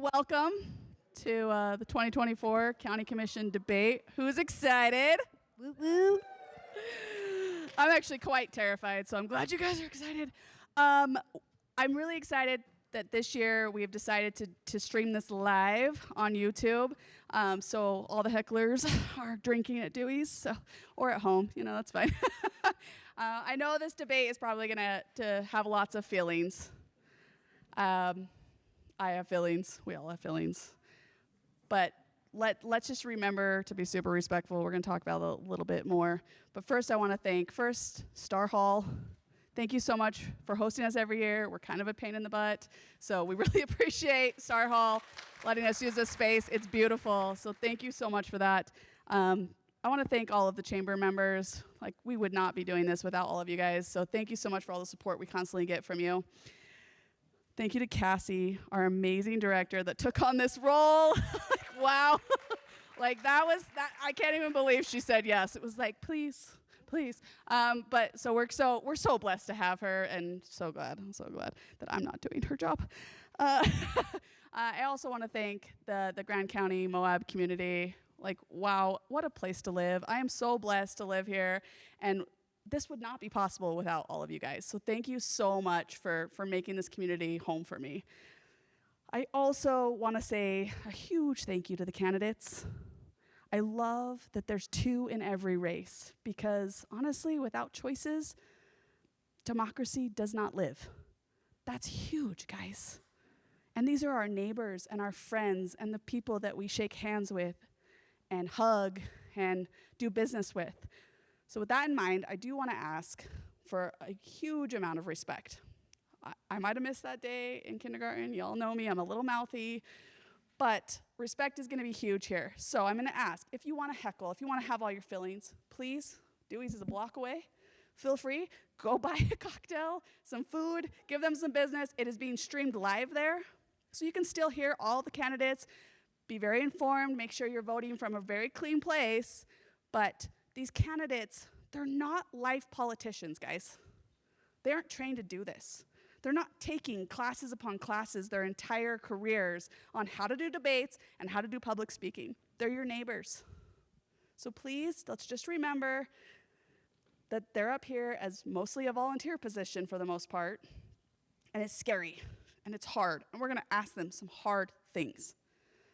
welcome to the 2024 County Commission debate. Who's excited? Woo woo. I'm actually quite terrified, so I'm glad you guys are excited. I'm really excited that this year we have decided to stream this live on YouTube. So all the hecklers are drinking at Dewey's or at home, that's fine. I know this debate is probably going to have lots of feelings. I have feelings. We all have feelings. But let's just remember to be super respectful. We're going to talk about it a little bit more. But first, I want to thank Star Hall. Thank you so much for hosting us every year. We're kind of a pain in the butt. So we really appreciate Star Hall letting us use this space. It's beautiful. So thank you so much for that. I want to thank all of the chamber members. We would not be doing this without all of you guys. So thank you so much for all the support we constantly get from you. Thank you to Cassie, our amazing director that took on this role. Wow. That I can't even believe she said yes. It was please. But we're so blessed to have her, and I'm so glad that I'm not doing her job. I also want to thank the Grand County Moab community. Wow, what a place to live. I am so blessed to live here, and this would not be possible without all of you guys. So thank you so much for making this community home for me. I also want to say a huge thank you to the candidates. I love that there's 2 in every race because honestly, without choices, democracy does not live. That's huge, guys. And these are our neighbors and our friends and the people that we shake hands with and hug and do business with. So with that in mind, I do want to ask for a huge amount of respect. I might have missed that day in kindergarten. Y'all know me, I'm a little mouthy. But respect is going to be huge here. So I'm going to ask, if you want to heckle, if you want to have all your feelings, please, Dewey's is a block away. Feel free, go buy a cocktail, some food, give them some business. It is being streamed live there. So you can still hear all the candidates, be very informed, make sure you're voting from a very clean place. But these candidates, they're not life politicians, guys. They aren't trained to do this. They're not taking classes upon classes their entire careers on how to do debates and how to do public speaking. They're your neighbors. So please, let's just remember that they're up here as mostly a volunteer position for the most part, and it's scary, and it's hard, and we're gonna ask them some hard things.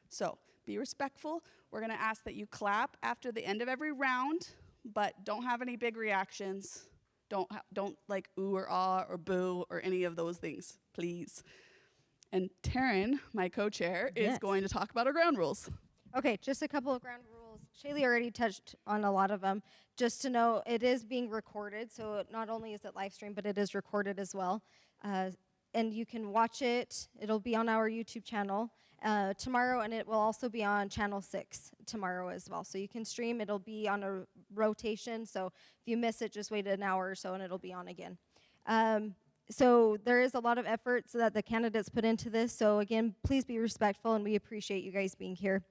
So be respectful. We're gonna ask that you clap after the end of every round, but don't have any big reactions. Don't ooh or ah or boo or any of those things, please. And Taryn, my co-chair, is going to talk about our ground rules. Okay, just a couple of ground rules. Shaylee already touched on a lot of them. Just to know, it is being recorded, so not only is it live streamed, but it is recorded as well. And you can watch it. It'll be on our YouTube channel tomorrow, and it will also be on Channel 6 tomorrow as well. So you can stream. It'll be on a rotation, so if you miss it, just wait an hour or so, and it'll be on again. So there is a lot of effort that the candidates put into this. So again, please be respectful, and we appreciate you guys being here.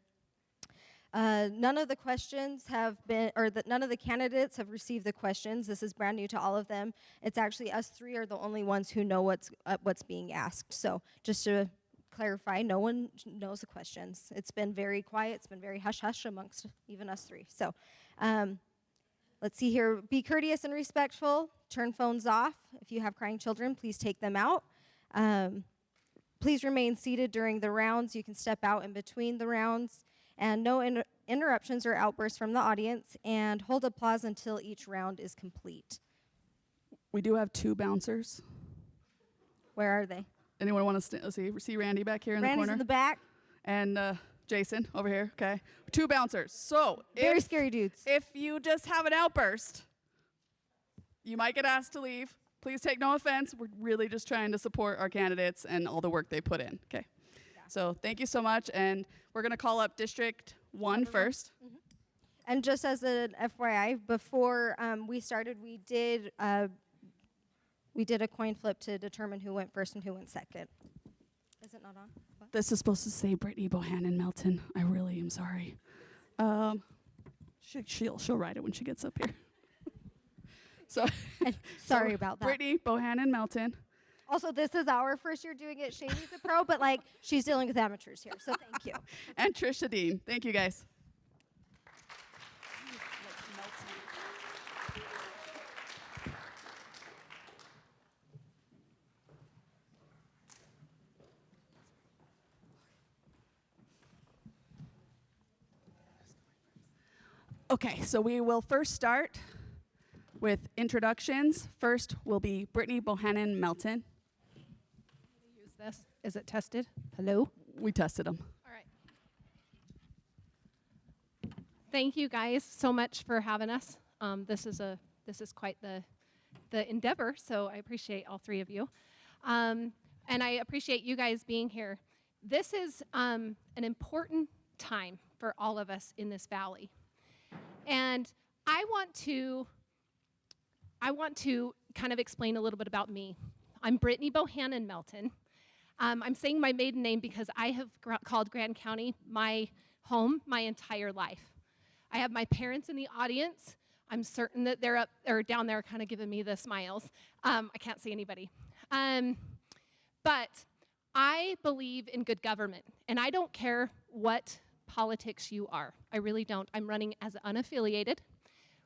None of the questions have been, none of the candidates have received the questions. This is brand new to all of them. It's actually us 3 are the only ones who know what's being asked. So just to clarify, no one knows the questions. It's been very quiet. It's been very hush-hush amongst even us 3. So let's see here. Be courteous and respectful. Turn phones off. If you have crying children, please take them out. Please remain seated during the rounds. You can step out in between the rounds. And no interruptions or outbursts from the audience, and hold applause until each round is complete. We do have 2 bouncers. Where are they? Anyone want to see Randy back here in the corner? Randy's in the back. And Jason over here, okay. 2 bouncers. So very scary dudes. If you just have an outburst, you might get asked to leave. Please take no offense. We're really just trying to support our candidates and all the work they put in, okay? So thank you so much, and we're going to call up District 1 first. Mm-hmm. And just as an FYI, before we started, we did a coin flip to determine who went first and who went second. Is it not on? What? This is supposed to say Brittany Bohannon Melton. I really am sorry. She'll write it when she gets up here. So sorry about that. Brittany Bohannon Melton. Also, this is our first year doing it. Shaylee's a pro, but like she's dealing with amateurs here. So thank you. And Trisha Dean. Thank you, guys. Okay, so we will first start with introductions. First will be Brittany Bohannon Melton. Use this. Is it tested? Hello? We tested them. All right. Thank you guys so much for having us. This is quite the endeavor, so I appreciate all three of you. And I appreciate you guys being here. This is an important time for all of us in this valley. And I want to kind of explain a little bit about me. I'm Brittany Bohannon Melton. I'm saying my maiden name because I have called Grand County my home my entire life. I have my parents in the audience. I'm certain that they're up or down there kind of giving me the smiles. I can't see anybody. But I believe in good government, and I don't care what politics you are. I really don't. I'm running as unaffiliated.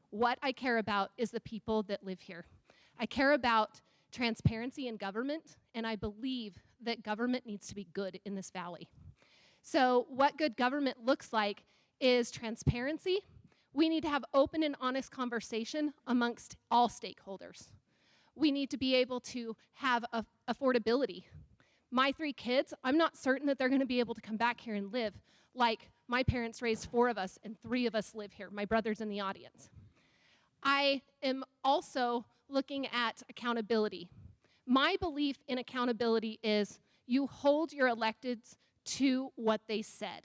What I care about is the people that live here. I care about transparency in government, and I believe that government needs to be good in this valley. So what good government looks like is transparency. We need to have open and honest conversation amongst all stakeholders. We need to be able to have affordability. My 3 kids, I'm not certain that they're going to be able to come back here and live like my parents raised 4 of us and 3 of us live here. My brother's in the audience. I am also looking at accountability. My belief in accountability is you hold your electeds to what they said.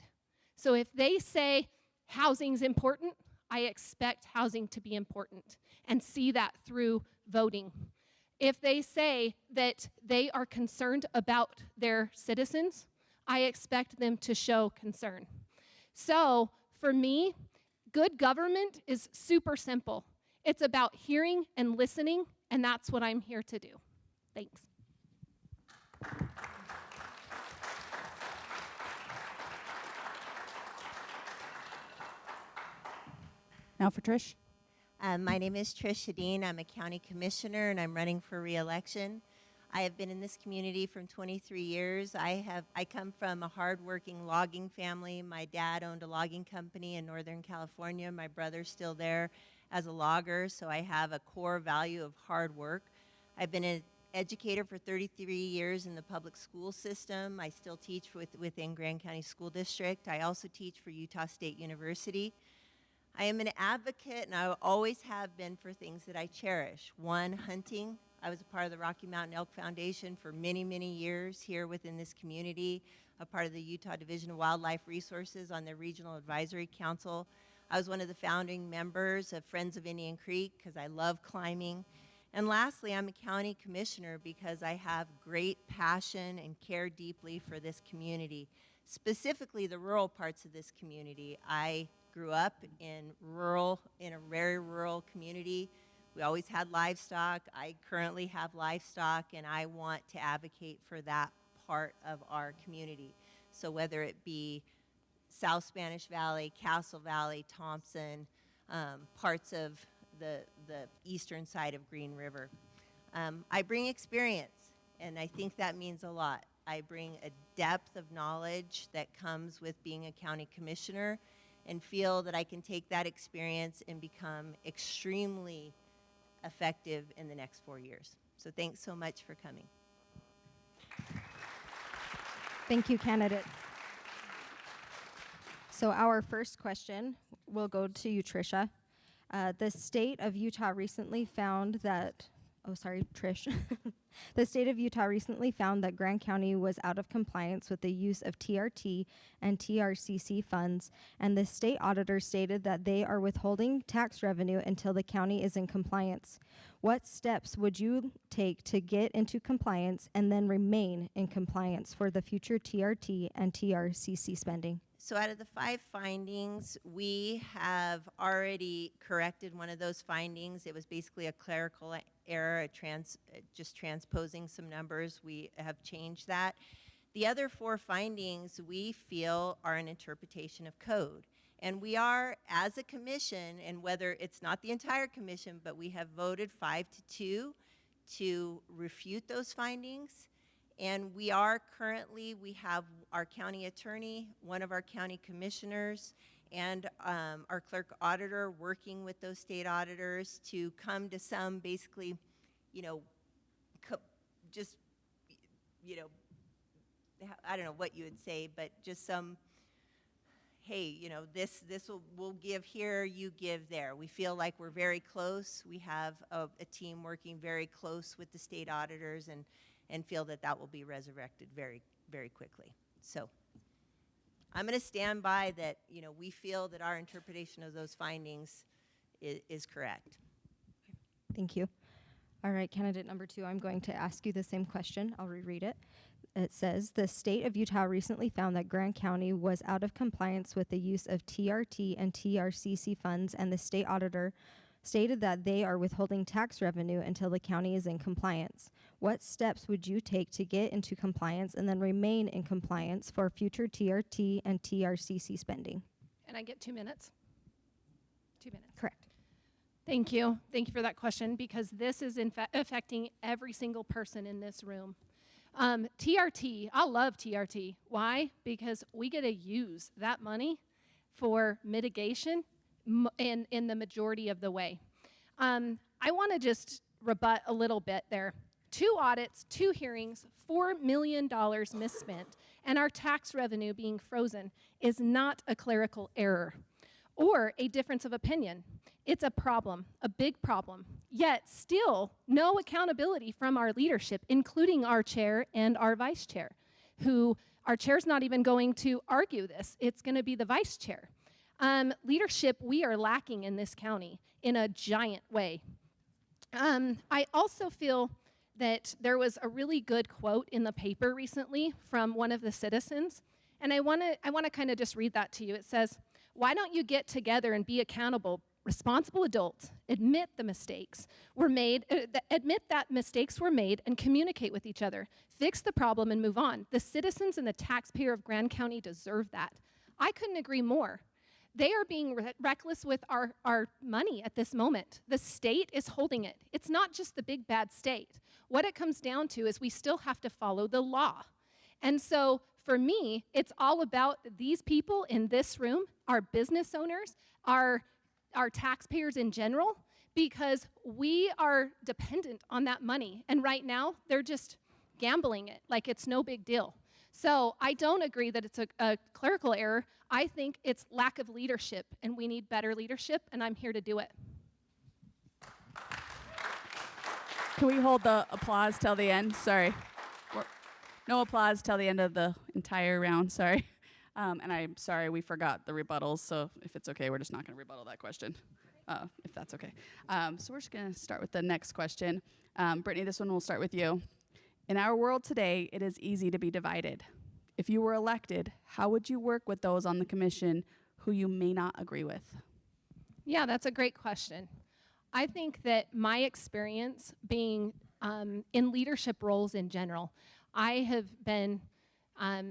So if they say housing's important, I expect housing to be important and see that through voting. If they say that they are concerned about their citizens, I expect them to show concern. So for me, good government is super simple. It's about hearing and listening, and that's what I'm here to do. Thanks. Now for Trish. My name is Trish Dean. I'm a county commissioner, and I'm running for re-election. I have been in this community for 23 years. I come from a hardworking logging family. My dad owned a logging company in Northern California. My brother's still there as a logger, so I have a core value of hard work. I've been an educator for 33 years in the public school system. I still teach within Grand County School District. I also teach for Utah State University. I am an advocate, and I always have been, for things that I cherish. One, hunting. I was a part of the Rocky Mountain Elk Foundation for many, many years here within this community, a part of the Utah Division of Wildlife Resources on their Regional Advisory Council. I was one of the founding members of Friends of Indian Creek because I love climbing. And lastly, I'm a county commissioner because I have great passion and care deeply for this community, specifically the rural parts of this community. I grew up in a very rural community. We always had livestock. I currently have livestock, and I want to advocate for that part of our community. So whether it be South Spanish Valley, Castle Valley, Thompson, parts of the eastern side of Green River. I bring experience, and I think that means a lot. I bring a depth of knowledge that comes with being a county commissioner, and feel that I can take that experience and become extremely effective in the next 4 years. So thanks so much for coming. Thank you, candidates. So our first question will go to you, Tricia. The state of Utah recently found that, Trish. The state of Utah recently found that Grand County was out of compliance with the use of TRT and TRCC funds, and the state auditor stated that they are withholding tax revenue until the county is in compliance. What steps would you take to get into compliance and then remain in compliance for the future TRT and TRCC spending? So out of the 5 findings, we have already corrected one of those findings. It was basically a clerical error, just transposing some numbers. We have changed that. The other 4 findings we feel are an interpretation of code. And we are, as a commission, and whether it's not the entire commission, but we have voted 5-2 to refute those findings. And we are currently, we have our county attorney, one of our county commissioners, and our clerk auditor working with those state auditors to come to some basically, you know, just, you know, I don't know what you would say, but just some, hey, you know, this we'll give here, you give there. We feel like we're very close. We have a team working very close with the state auditors and feel that that will be resurrected very, very quickly. So I'm going to stand by that, you know, we feel that our interpretation of those findings is correct. Thank you. All right, candidate number 2, I'm going to ask you the same question. I'll reread it. It says, the state of Utah recently found that Grant County was out of compliance with the use of TRT and TRCC funds, and the state auditor stated that they are withholding tax revenue until the county is in compliance. What steps would you take to get into compliance and then remain in compliance for future TRT and TRCC spending? And I get 2 minutes? 2 minutes. Correct. Thank you. Thank you for that question, because this is affecting every single person in this room. TRT, I love TRT. Why? Because we get to use that money for mitigation in the majority of the way. I want to just rebut a little bit there. 2 audits, 2 hearings, $4 million misspent, and our tax revenue being frozen is not a clerical error or a difference of opinion. It's a problem, a big problem, yet still no accountability from our leadership, including our chair and our vice chair, who our chair's not even going to argue this. It's going to be the vice chair. Leadership we are lacking in this county in a giant way. I also feel that there was a really good quote in the paper recently from one of the citizens, and I want to kind of just read that to you. It says, "Why don't you get together and be accountable, responsible adults, admit the mistakes were made, admit that mistakes were made and communicate with each other, fix the problem and move on. The citizens and the taxpayer of Grand County deserve that." I couldn't agree more. They are being reckless with our money at this moment. The state is holding it. It's not just the big bad state. What it comes down to is we still have to follow the law. And so for me, it's all about these people in this room, our business owners, our taxpayers in general, because we are dependent on that money. And right now, they're just gambling it like it's no big deal. So I don't agree that it's a clerical error. I think it's lack of leadership, and we need better leadership, and I'm here to do it. Can we hold the applause till the end? Sorry. No applause till the end of the entire round, sorry. And I'm sorry we forgot the rebuttals, so if it's okay, we're just not going to rebuttal that question, if that's okay. So we're just going to start with the next question. Brittany, this one will start with you. In our world today, it is easy to be divided. If you were elected, how would you work with those on the commission who you may not agree with? Yeah, that's a great question. I think that my experience being in leadership roles in general, I have been,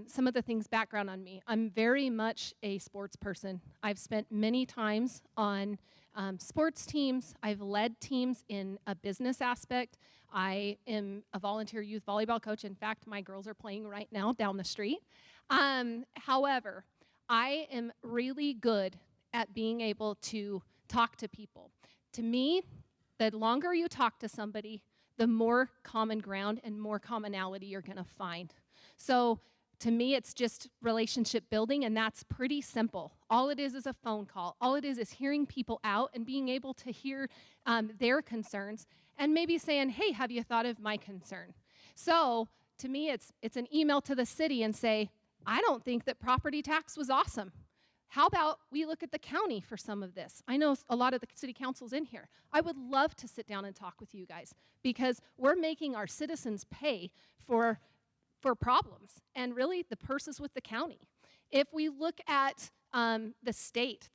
some of the things, background on me, I'm very much a sports person. I've spent many times on sports teams. I've led teams in a business aspect. I am a volunteer youth volleyball coach. In fact, my girls are playing right now down the street. However, I am really good at being able to talk to people. To me, the longer you talk to somebody, the more common ground and more commonality you're going to find. So to me, it's just relationship building, and that's pretty simple. All it is a phone call. All it is hearing people out and being able to hear their concerns and maybe saying, hey, have you thought of my concern? So to me, it's an email to the city and say, I don't think that property tax was awesome. How about we look at the county for some of this? I know a lot of the city council's in here. I would love to sit down and talk with you guys because we're making our citizens pay for problems, and really the purse is with the county. If we look at the state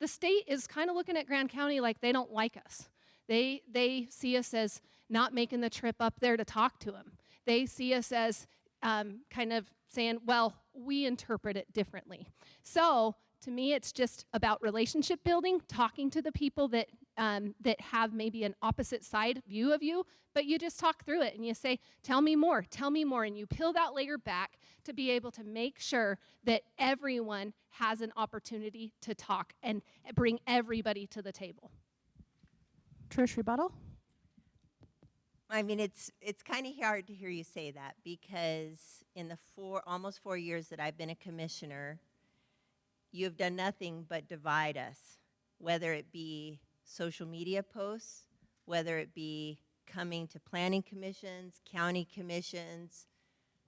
is kind of looking at Grand County like they don't like us. They see us as not making the trip up there to talk to them. They see us as kind of saying, well, we interpret it differently. So to me, it's just about relationship building, talking to the people that have maybe an opposite side view of you, but you just talk through it and you say, tell me more, and you peel that layer back to be able to make sure that everyone has an opportunity to talk and bring everybody to the table. Trish, rebuttal? I mean, it's kind of hard to hear you say that, because in the almost 4 years that I've been a commissioner, you have done nothing but divide us, whether it be social media posts, whether it be coming to planning commissions, county commissions,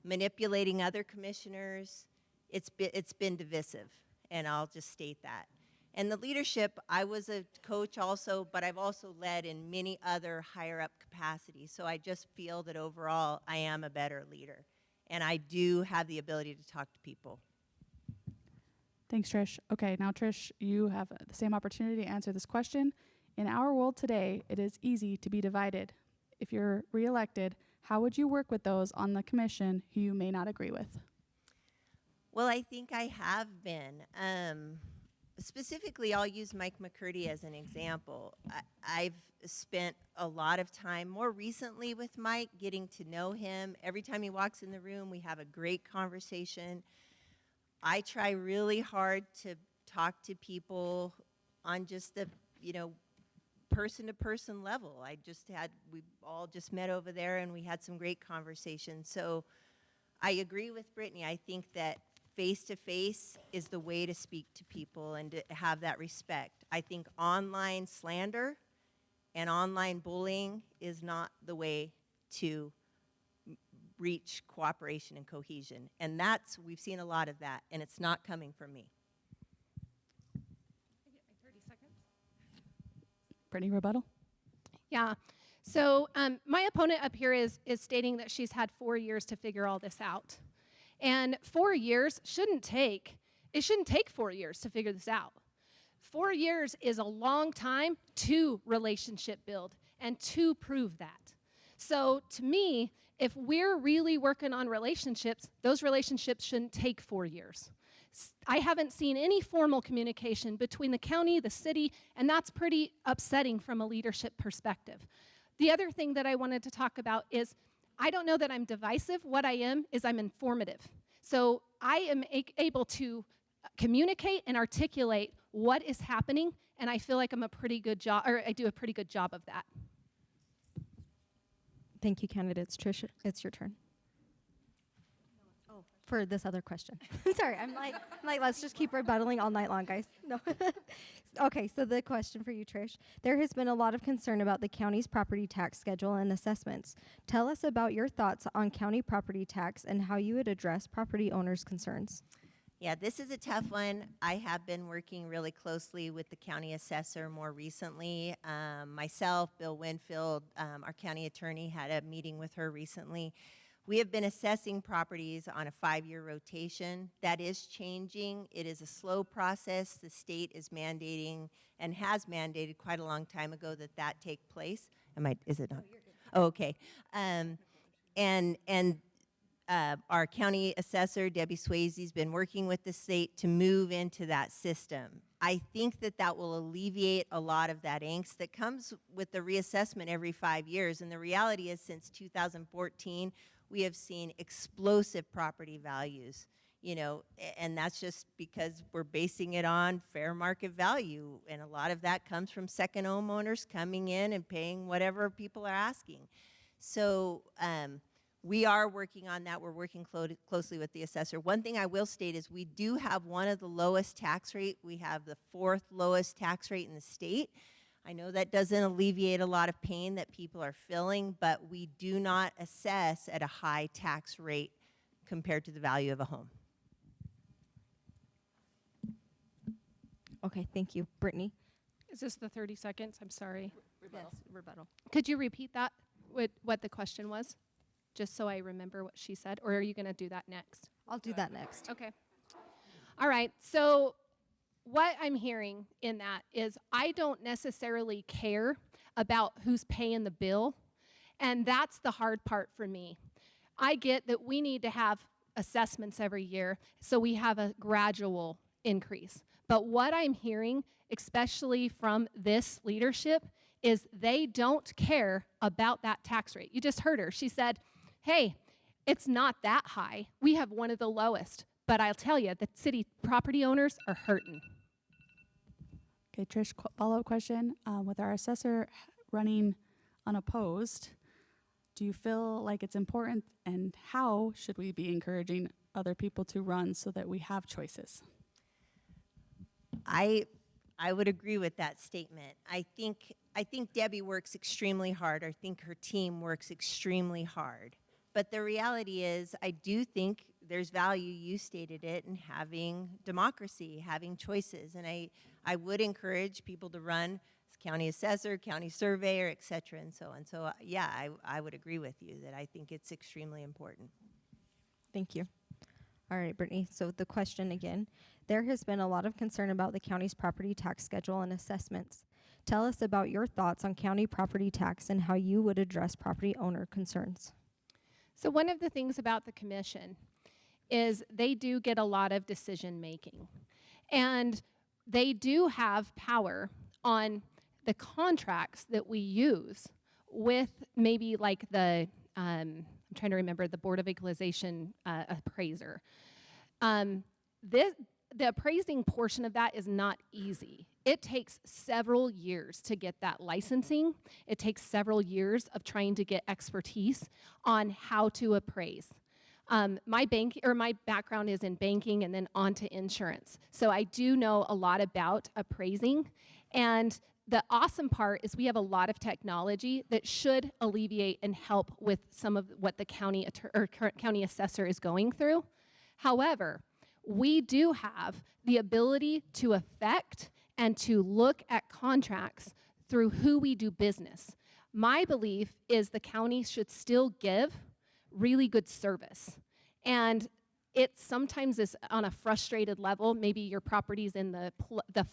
manipulating other commissioners. It's been divisive, and I'll just state that. And the leadership, I was a coach also, but I've also led in many other higher up capacities. So I just feel that overall I am a better leader, and I do have the ability to talk to people. Thanks, Trish. Okay, now Trish, you have the same opportunity to answer this question. In our world today, it is easy to be divided. If you're reelected, how would you work with those on the commission who you may not agree with? Well, I think I have been. Specifically, I'll use Mike McCurdy as an example. I've spent a lot of time more recently with Mike, getting to know him. Every time he walks in the room, we have a great conversation. I try really hard to talk to people on just the, person-to-person level. We all just met over there and we had some great conversations. So I agree with Brittany. I think that face-to-face is the way to speak to people and to have that respect. I think online slander and online bullying is not the way to reach cooperation and cohesion. And we've seen a lot of that, and it's not coming from me. 30 seconds. Brittany, rebuttal? Yeah. So my opponent up here is stating that she's had 4 years to figure all this out. And 4 years shouldn't take 4 years to figure this out. 4 years is a long time to relationship build and to prove that. So to me, if we're really working on relationships, those relationships shouldn't take 4 years. I haven't seen any formal communication between the county, the city, and that's pretty upsetting from a leadership perspective. The other thing that I wanted to talk about is I don't know that I'm divisive. What I am is I'm informative. So I am able to communicate and articulate what is happening, and I feel like I do a pretty good job of that. Thank you, candidates. Trish, it's your turn. Oh, for this other question. Sorry, I'm like, let's just keep rebuttaling all night long, guys. No. Okay, so the question for you, Trish. There has been a lot of concern about the county's property tax schedule and assessments. Tell us about your thoughts on county property tax and how you would address property owners' concerns. Yeah, this is a tough one. I have been working really closely with the county assessor more recently. Myself, Bill Winfield, our county attorney, had a meeting with her recently. We have been assessing properties on a 5-year rotation. That is changing. It is a slow process. The state is mandating and has mandated quite a long time ago that take place. Is it not? Oh, you're good. Oh, okay. Our county assessor, Debbie Swayze, has been working with the state to move into that system. I think that will alleviate a lot of that angst that comes with the reassessment every 5 years. And the reality is, since 2014, we have seen explosive property values, and that's just because we're basing it on fair market value. And a lot of that comes from second homeowners coming in and paying whatever people are asking. So we are working on that. We're working closely with the assessor. One thing I will state is we do have one of the lowest tax rate. We have the 4th lowest tax rate in the state. I know that doesn't alleviate a lot of pain that people are feeling, but we do not assess at a high tax rate compared to the value of a home. Okay, thank you. Brittany? Is this the 30 seconds? I'm sorry. Rebuttal. Yes, rebuttal. Could you repeat that, what the question was, just so I remember what she said? Or are you going to do that next? I'll do that next. Okay. All right, so what I'm hearing in that is I don't necessarily care about who's paying the bill, and that's the hard part for me. I get that we need to have assessments every year so we have a gradual increase. But what I'm hearing, especially from this leadership, is they don't care about that tax rate. You just heard her. She said, hey, it's not that high. We have one of the lowest. But I'll tell you, the city property owners are hurting. Okay, Trish, follow-up question. With our assessor running unopposed, do you feel like it's important, and how should we be encouraging other people to run so that we have choices? I would agree with that statement. I think Debbie works extremely hard. I think her team works extremely hard. But the reality is, I do think there's value, you stated it, in having democracy, having choices. And I would encourage people to run as county assessor, county surveyor, et cetera, and so on. So yeah, I would agree with you that I think it's extremely important. Thank you. All right, Brittany. So the question again, there has been a lot of concern about the county's property tax schedule and assessments. Tell us about your thoughts on county property tax and how you would address property owner concerns. So one of the things about the commission is they do get a lot of decision making. And they do have power on the contracts that we use with maybe like the, I'm trying to remember, the Board of Equalization appraiser. The appraising portion of that is not easy. It takes several years to get that licensing. It takes several years of trying to get expertise on how to appraise. My background is in banking and then onto insurance. So I do know a lot about appraising. And the awesome part is we have a lot of technology that should alleviate and help with some of what the county assessor is going through. However, we do have the ability to affect and to look at contracts through who we do business. My belief is the county should still give really good service. And it sometimes is on a frustrated level. Maybe your property's in the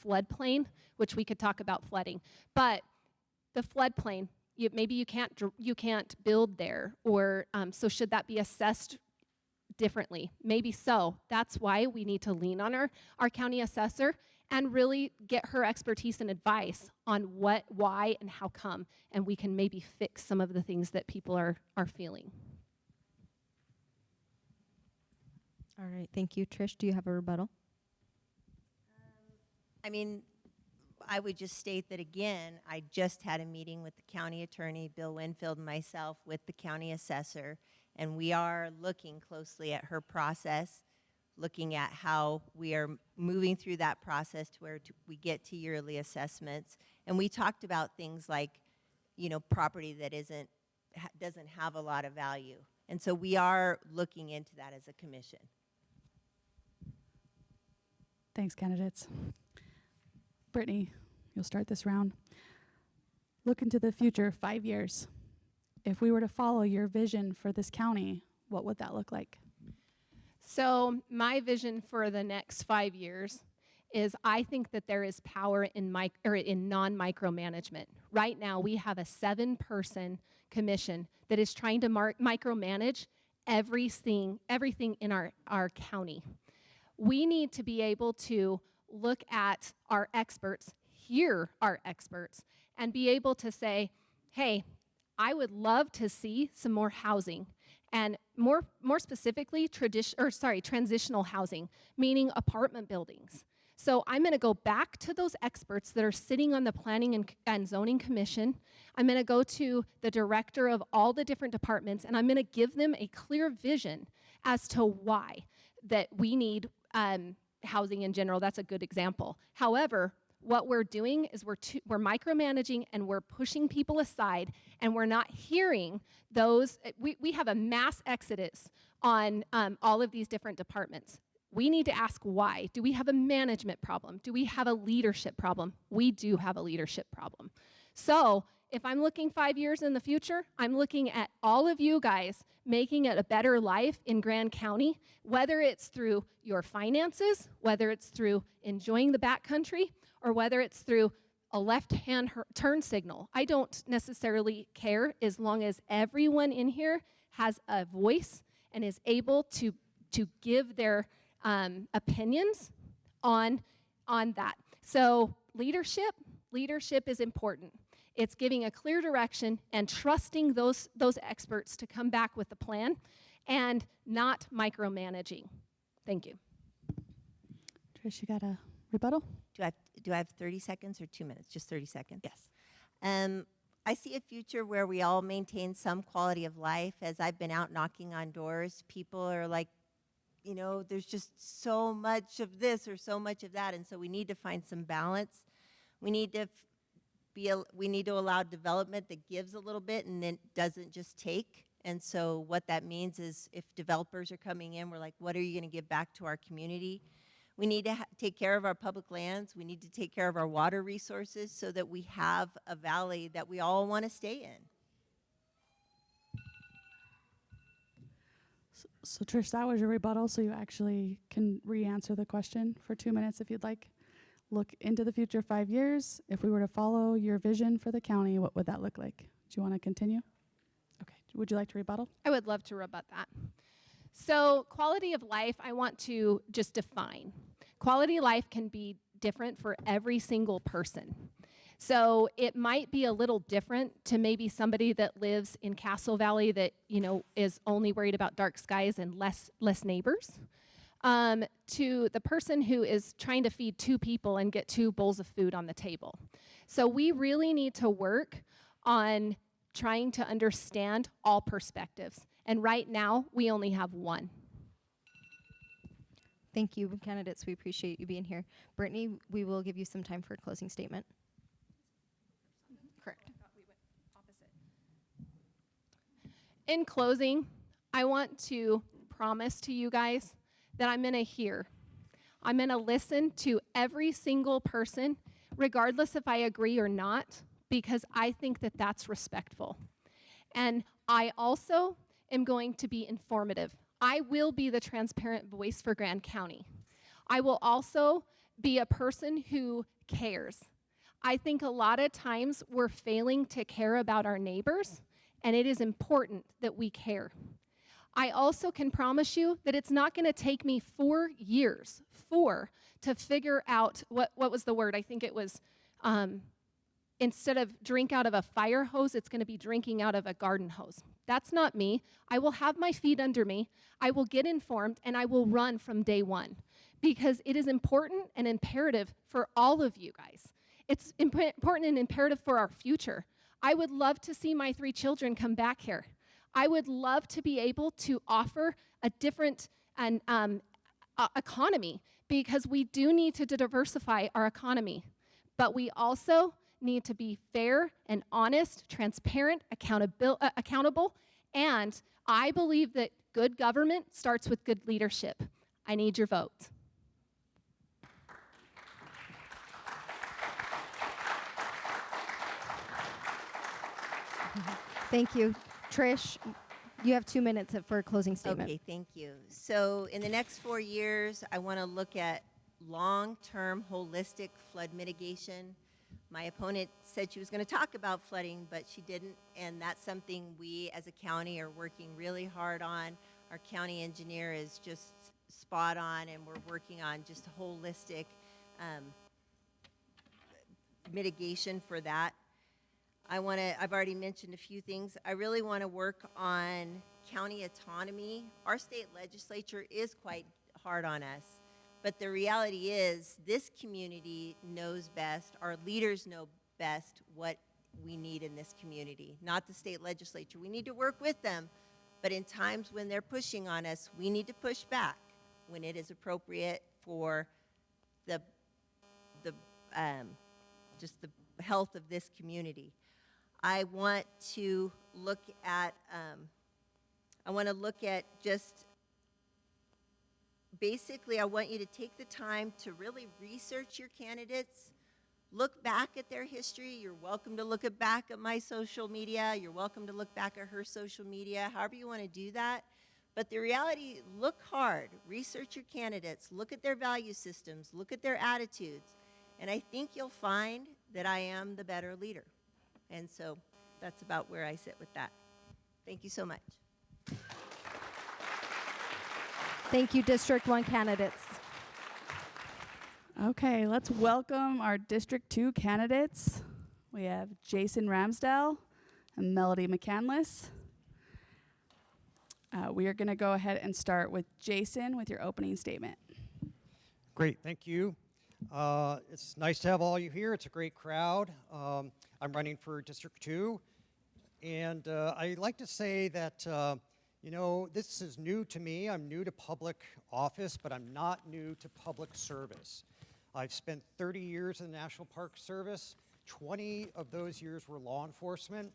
floodplain, which we could talk about flooding. But the floodplain, maybe you can't build there, or so should that be assessed differently? Maybe so. That's why we need to lean on our county assessor and really get her expertise and advice on what, why, and how come, and we can maybe fix some of the things that people are feeling. All right, thank you. Trish, do you have a rebuttal? I mean, I would just state that again, I just had a meeting with the county attorney, Bill Winfield, and myself with the county assessor, and we are looking closely at her process, looking at how we are moving through that process to where we get to yearly assessments. And we talked about things like, property that doesn't have a lot of value. And so we are looking into that as a commission. Thanks, candidates. Brittany, you'll start this round. Look into the future, 5 years. If we were to follow your vision for this county, what would that look like? So my vision for the next 5 years is I think that there is power in non-micromanagement. Right now, we have a 7-person commission that is trying to micromanage everything in our county. We need to be able to look at our experts, hear our experts, and be able to say, hey, I would love to see some more housing, and more specifically, transitional housing, meaning apartment buildings. So I'm going to go back to those experts that are sitting on the Planning and Zoning Commission. I'm going to go to the director of all the different departments, and I'm going to give them a clear vision as to why that we need housing in general. That's a good example. However, what we're doing is we're micromanaging and we're pushing people aside, and we're not hearing those. We have a mass exodus on all of these different departments. We need to ask why. Do we have a management problem? Do we have a leadership problem? We do have a leadership problem. So if I'm looking 5 years in the future, I'm looking at all of you guys making it a better life in Grand County, whether it's through your finances, whether it's through enjoying the backcountry, or whether it's through a left-hand turn signal. I don't necessarily care as long as everyone in here has a voice and is able to give their opinions on that. So leadership is important. It's giving a clear direction and trusting those experts to come back with a plan and not micromanaging. Thank you. Trish, you got a rebuttal? Do I have 30 seconds or 2 minutes? Just 30 seconds. Yes. I see a future where we all maintain some quality of life. As I've been out knocking on doors, people are like, you know, there's just so much of this or so much of that, and so we need to find some balance. We need to allow development that gives a little bit and then doesn't just take. And so what that means is if developers are coming in, we're like, what are you going to give back to our community? We need to take care of our public lands. We need to take care of our water resources so that we have a valley that we all want to stay in. So Trish, that was your rebuttal, so you actually can re-answer the question for 2 minutes if you'd like. Look into the future 5 years. If we were to follow your vision for the county, what would that look like? Do you want to continue? Okay. Would you like to rebuttal? I would love to rebut that. So quality of life, I want to just define. Quality of life can be different for every single person. So it might be a little different to maybe somebody that lives in Castle Valley that, you know, is only worried about dark skies and less neighbors, to the person who is trying to feed 2 people and get 2 bowls of food on the table. So we really need to work on trying to understand all perspectives. And right now, we only have one. Thank you, candidates. We appreciate you being here. Brittany, we will give you some time for a closing statement. Correct. In closing, I want to promise to you guys that I'm going to hear. I'm going to listen to every single person, regardless if I agree or not, because I think that that's respectful. And I also am going to be informative. I will be the transparent voice for Grand County. I will also be a person who cares. I think a lot of times we're failing to care about our neighbors, and it is important that we care. I also can promise you that it's not going to take me 4 years, to figure out what was the word? I think it was instead of drink out of a fire hose, it's going to be drinking out of a garden hose. That's not me. I will have my feet under me. I will get informed, and I will run from day one because it is important and imperative for all of you guys. It's important and imperative for our future. I would love to see my 3 children come back here. I would love to be able to offer a different economy because we do need to diversify our economy. But we also need to be fair and honest, transparent, accountable, and I believe that good government starts with good leadership. I need your vote. Thank you. Trish, you have 2 minutes for a closing statement. Okay, thank you. So in the next 4 years, I want to look at long-term holistic flood mitigation. My opponent said she was going to talk about flooding, but she didn't, and that's something we as a county are working really hard on. Our county engineer is just spot on, and we're working on just a holistic mitigation for that. I've already mentioned a few things. I really want to work on county autonomy. Our state legislature is quite hard on us, but the reality is this community knows best, our leaders know best what we need in this community, not the state legislature. We need to work with them, but in times when they're pushing on us, we need to push back when it is appropriate for the just the health of this community. I want to look at just basically, I want you to take the time to really research your candidates, look back at their history. You're welcome to look back at my social media. You're welcome to look back at her social media, however you want to do that. But the reality, look hard, research your candidates, look at their value systems, look at their attitudes, and I think you'll find that I am the better leader. And so that's about where I sit with that. Thank you so much. Thank you, District 1 candidates. Okay, let's welcome our District 2 candidates. We have Jason Ramsdell and Melody McCandless. We are going to go ahead and start with Jason with your opening statement. Great, thank you. It's nice to have all you here. It's a great crowd. I'm running for District 2, and I'd like to say that, you know, this is new to me. I'm new to public office, but I'm not new to public service. I've spent 30 years in the National Park Service. 20 of those years were law enforcement,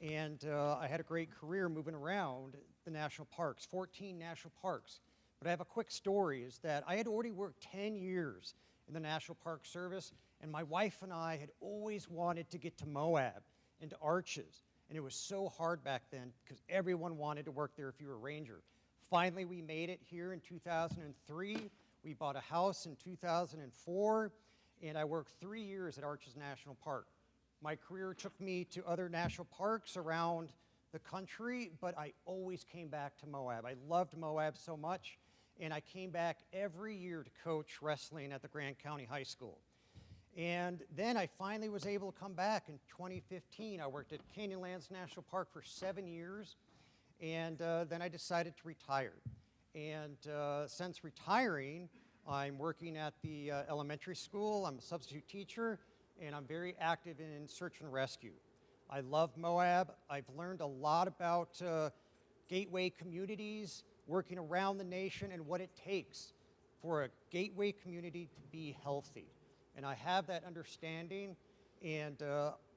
and I had a great career moving around the national parks, 14 national parks. But I have a quick story, is that I had already worked 10 years in the National Park Service, and my wife and I had always wanted to get to Moab and to Arches, and it was so hard back then because everyone wanted to work there if you were a ranger. Finally, we made it here in 2003. We bought a house in 2004, and I worked 3 years at Arches National Park. My career took me to other national parks around the country, but I always came back to Moab. I loved Moab so much, and I came back every year to coach wrestling at the Grant County High School. And then I finally was able to come back in 2015. I worked at Canyonlands National Park for 7 years, and then I decided to retire. And since retiring, I'm working at the elementary school. I'm a substitute teacher, and I'm very active in search and rescue. I love Moab. I've learned a lot about gateway communities, working around the nation, and what it takes for a gateway community to be healthy. And I have that understanding, and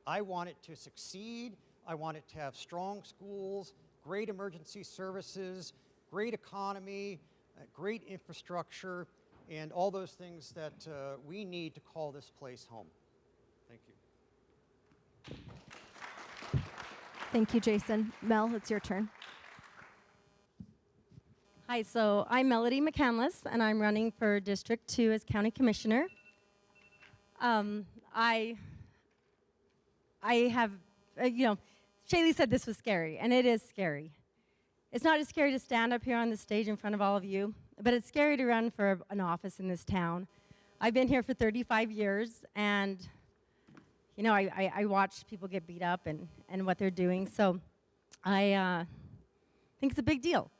I want it to succeed. I want it to have strong schools, great emergency services, great economy, great infrastructure, and all those things that we need to call this place home. Thank you. Thank you, Jason. Mel, it's your turn. Hi, so I'm Melody McCandless, and I'm running for District 2 as County Commissioner. I have, Shaylee said this was scary, and it is scary. It's not as scary to stand up here on the stage in front of all of you, but it's scary to run for an office in this town. I've been here for 35 years, and I watch people get beat up and what they're doing, so I think it's a big deal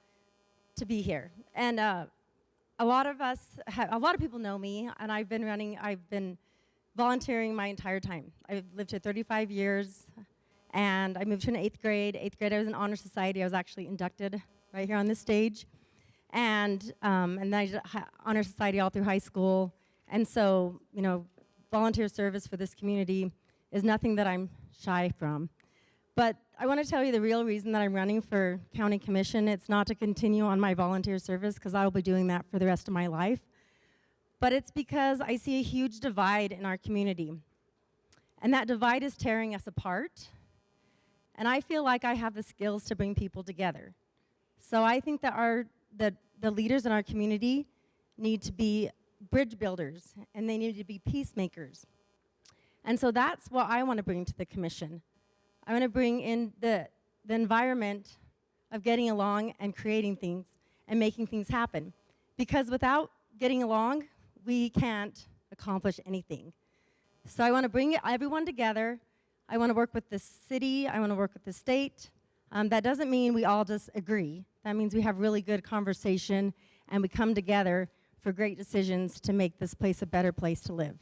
to be here. And a lot of people know me, and I've been volunteering my entire time. I've lived here 35 years, and I moved here in 8th grade. 8th grade, I was in Honor Society. I was actually inducted right here on this stage. And then I did Honor Society all through high school. And so, volunteer service for this community is nothing that I'm shy from. But I want to tell you the real reason that I'm running for County Commission. It's not to continue on my volunteer service, because I will be doing that for the rest of my life. But it's because I see a huge divide in our community. And that divide is tearing us apart. And I feel like I have the skills to bring people together. So I think that the leaders in our community need to be bridge builders, and they need to be peacemakers. And so that's what I want to bring to the commission. I want to bring in the environment of getting along and creating things and making things happen. Because without getting along, we can't accomplish anything. So I want to bring everyone together. I want to work with the city. I want to work with the state. That doesn't mean we all just agree. That means we have really good conversation and we come together for great decisions to make this place a better place to live.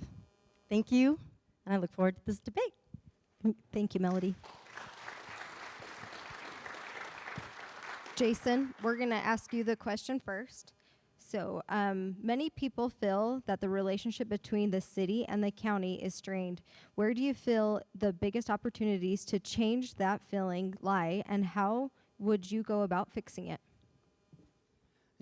Thank you, and I look forward to this debate. Thank you, Melody. Jason, we're going to ask you the question first. So many people feel that the relationship between the city and the county is strained. Where do you feel the biggest opportunities to change that feeling lie, and how would you go about fixing it?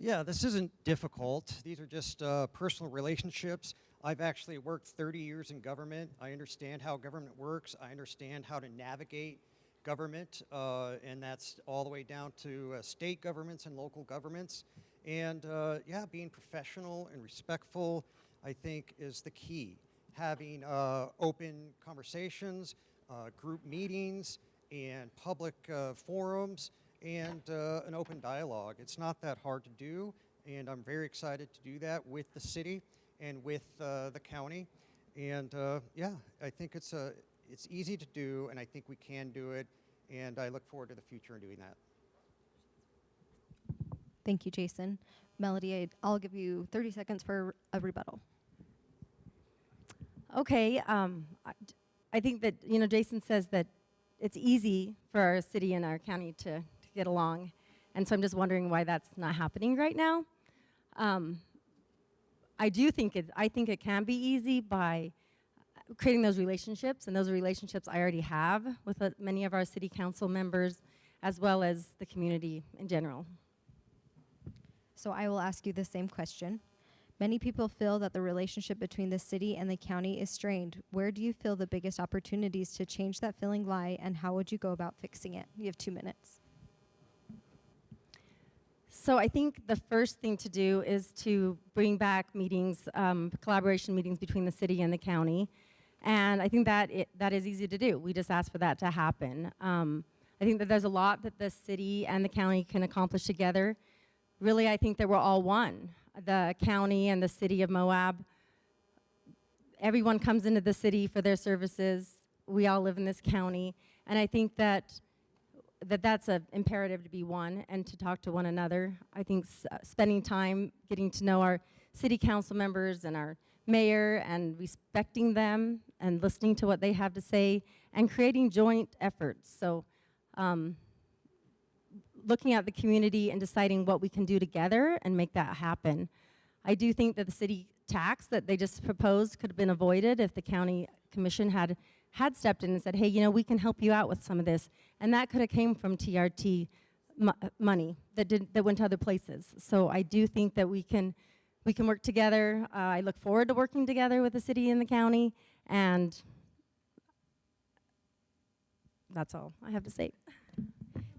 Yeah, this isn't difficult. These are just personal relationships. I've actually worked 30 years in government. I understand how government works. I understand how to navigate government, and that's all the way down to state governments and local governments. And yeah, being professional and respectful, I think, is the key. Having open conversations, group meetings, and public forums, and an open dialogue. It's not that hard to do, and I'm very excited to do that with the city and with the county. And yeah, I think it's easy to do, and I think we can do it, and I look forward to the future in doing that. Thank you, Jason. Melody, I'll give you 30 seconds for a rebuttal. Okay, I think that, you know, Jason says that it's easy for our city and our county to get along. And so I'm just wondering why that's not happening right now. I think it can be easy by creating those relationships, and those relationships I already have with many of our city council members, as well as the community in general. So I will ask you the same question. Many people feel that the relationship between the city and the county is strained. Where do you feel the biggest opportunities to change that feeling lie, and how would you go about fixing it? You have 2 minutes. So I think the first thing to do is to bring back meetings, collaboration meetings between the city and the county. And I think that is easy to do. We just ask for that to happen. I think that there's a lot that the city and the county can accomplish together. Really, I think that we're all one. The county and the city of Moab, everyone comes into the city for their services. We all live in this county. And I think that's an imperative to be one and to talk to one another. I think spending time getting to know our city council members and our mayor and respecting them and listening to what they have to say and creating joint efforts. So looking at the community and deciding what we can do together and make that happen. I do think that the city tax that they just proposed could have been avoided if the county commission had stepped in and said, hey, you know, we can help you out with some of this. And that could have came from TRT money that went to other places. So I do think that we can work together. I look forward to working together with the city and the county, and that's all I have to say.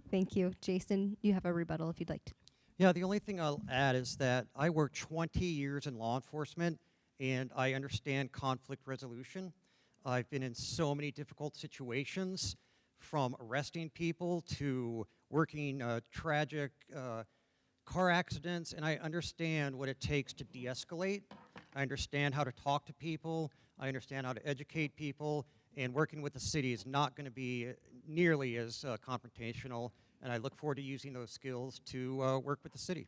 Thank you. Jason, you have a rebuttal if you'd like to. Yeah, the only thing I'll add is that I worked 20 years in law enforcement, and I understand conflict resolution. I've been in so many difficult situations, from arresting people to working tragic car accidents, and I understand what it takes to de-escalate. I understand how to talk to people. I understand how to educate people, and working with the city is not going to be nearly as confrontational, and I look forward to using those skills to work with the city.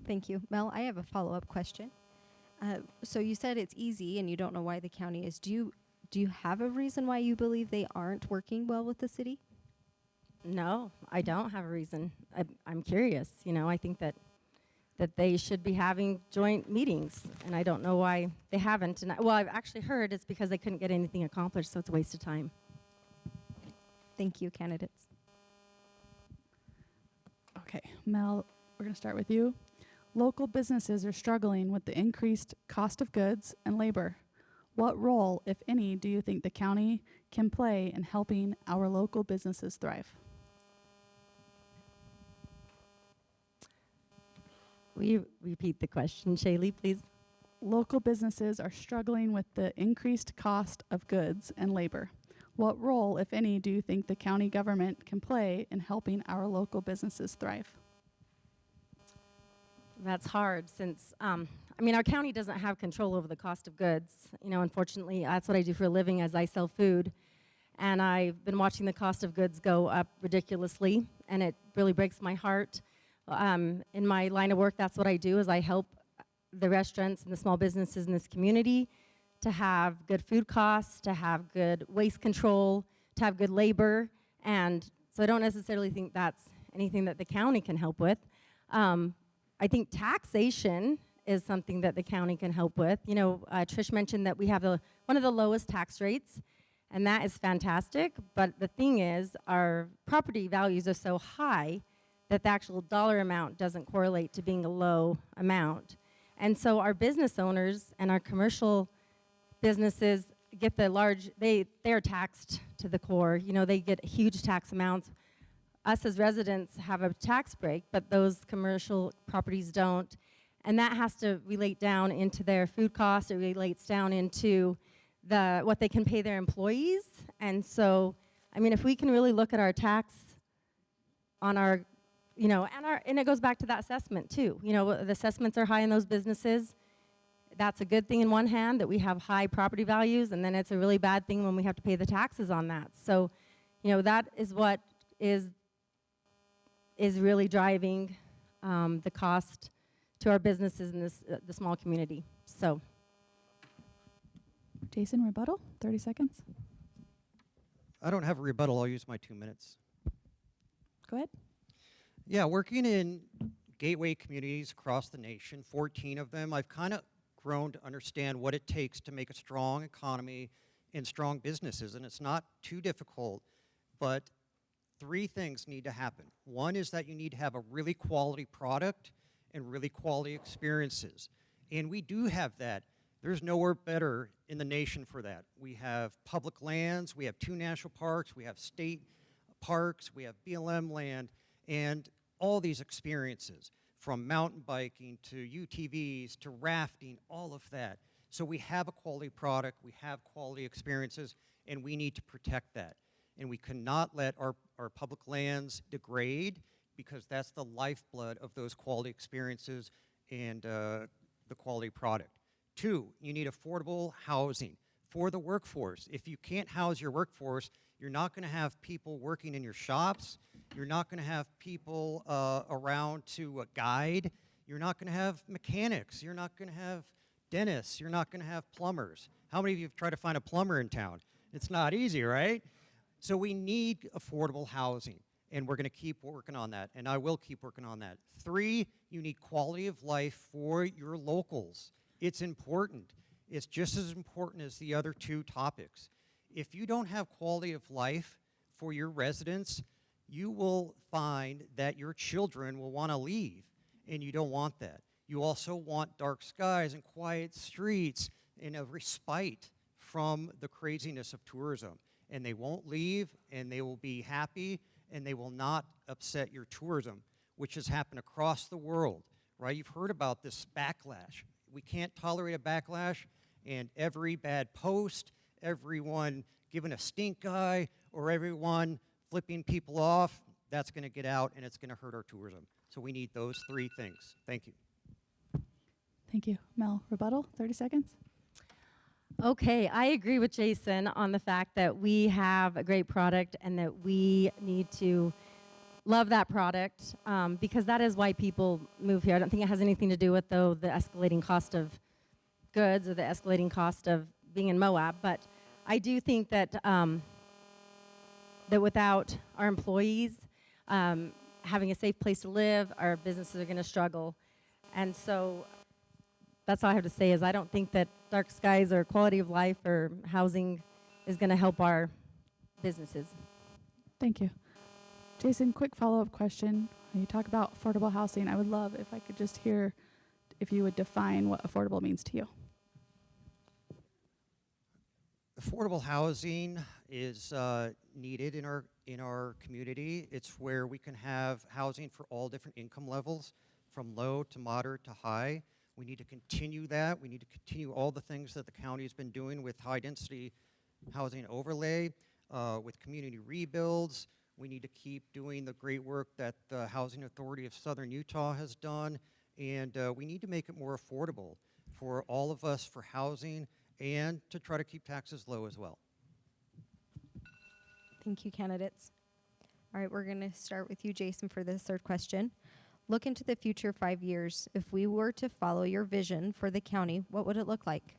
Thank you. Mel, I have a follow-up question. So you said it's easy and you don't know why the county is. Do you have a reason why you believe they aren't working well with the city? No, I don't have a reason. I'm curious. You know, I think that they should be having joint meetings, and I don't know why they haven't. And well, I've actually heard it's because they couldn't get anything accomplished, so it's a waste of time. Thank you, candidates. Okay, Mel, we're going to start with you. Local businesses are struggling with the increased cost of goods and labor. What role, if any, do you think the county can play in helping our local businesses thrive? Will you repeat the question, Shaylee, please? Local businesses are struggling with the increased cost of goods and labor. What role, if any, do you think the county government can play in helping our local businesses thrive? That's hard since, I mean, our county doesn't have control over the cost of goods. You know, unfortunately, that's what I do for a living as I sell food. And I've been watching the cost of goods go up ridiculously, and it really breaks my heart. In my line of work, that's what I do, is I help the restaurants and the small businesses in this community to have good food costs, to have good waste control, to have good labor. And so I don't necessarily think that's anything that the county can help with. I think taxation is something that the county can help with. You know, Trish mentioned that we have one of the lowest tax rates, and that is fantastic. But the thing is, our property values are so high that the actual dollar amount doesn't correlate to being a low amount. And so our business owners and our commercial businesses get the large, they're taxed to the core. You know, they get huge tax amounts. Us as residents have a tax break, but those commercial properties don't. And that has to relate down into their food costs. It relates down into what they can pay their employees. And so, I mean, if we can really look at our tax on our, you know, and it goes back to that assessment too. You know, the assessments are high in those businesses. That's a good thing in one hand, that we have high property values, and then it's a really bad thing when we have to pay the taxes on that. So, you know, that is what is really driving the cost to our businesses in this the small community. So, Jason, rebuttal, 30 seconds. I don't have a rebuttal. I'll use my 2 minutes. Go ahead. Yeah, working in gateway communities across the nation, 14 of them, I've kind of grown to understand what it takes to make a strong economy and strong businesses. And it's not too difficult, but 3 things need to happen. One is that you need to have a really quality product and really quality experiences. And we do have that. There's nowhere better in the nation for that. We have public lands, we have 2 national parks, we have state parks, we have BLM land, and all these experiences, from mountain biking to UTVs to rafting, all of that. So we have a quality product, we have quality experiences, and we need to protect that. And we cannot let our public lands degrade, because that's the lifeblood of those quality experiences and the quality product. 2, you need affordable housing for the workforce. If you can't house your workforce, you're not going to have people working in your shops. You're not going to have people around to guide. You're not going to have mechanics. You're not going to have dentists. You're not going to have plumbers. How many of you have tried to find a plumber in town? It's not easy, right? So we need affordable housing, and we're going to keep working on that, and I will keep working on that. 3, you need quality of life for your locals. It's important. It's just as important as the other 2 topics. If you don't have quality of life for your residents, you will find that your children will want to leave, and you don't want that. You also want dark skies and quiet streets and a respite from the craziness of tourism. And they won't leave, and they will be happy, and they will not upset your tourism, which has happened across the world, right? You've heard about this backlash. We can't tolerate a backlash, and every bad post, everyone giving a stink eye, or everyone flipping people off, that's going to get out, and it's going to hurt our tourism. So we need those 3 things. Thank you. Thank you. Mel, rebuttal, 30 seconds. okay, I agree with Jason on the fact that we have a great product and that we need to love that product, because that is why people move here. I don't think it has anything to do with, though, the escalating cost of goods or the escalating cost of being in Moab, but I do think that that without our employees having a safe place to live, our businesses are going to struggle. And so that's all I have to say is I don't think that dark skies or quality of life or housing is going to help our businesses. Thank you. Jason, quick follow-up question. When you talk about affordable housing, I would love if I could just hear if you would define what affordable means to you. Affordable housing is needed in our community. It's where we can have housing for all different income levels, from low to moderate to high. We need to continue that. We need to continue all the things that the county has been doing with high density housing overlay, with community rebuilds. We need to keep doing the great work that the Housing Authority of Southern Utah has done, and we need to make it more affordable for all of us for housing, and to try to keep taxes low as well. Thank you, candidates. All right, we're going to start with you, Jason, for this 3rd question. Look into the future 5 years. If we were to follow your vision for the county, what would it look like?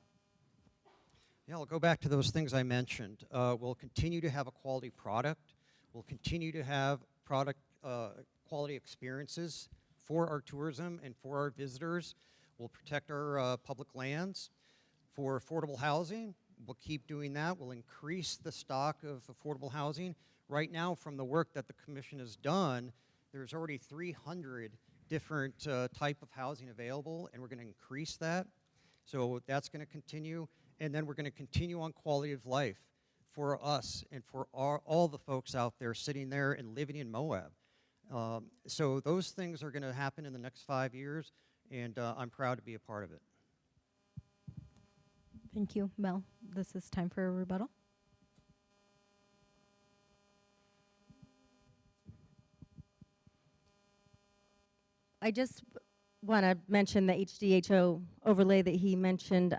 Yeah, I'll go back to those things I mentioned. We'll continue to have a quality product. We'll continue to have quality experiences for our tourism and for our visitors. We'll protect our public lands. For affordable housing, we'll keep doing that. We'll increase the stock of affordable housing. Right now, from the work that the commission has done, There's already 300 different type of housing available, and we're going to increase that. So that's going to continue, and then we're going to continue on quality of life for us and for all the folks out there sitting there and living in Moab. So those things are going to happen in the next 5 years, and I'm proud to be a part of it. Thank you, Mel. This is time for a rebuttal. I just want to mention the HDHO overlay that he mentioned,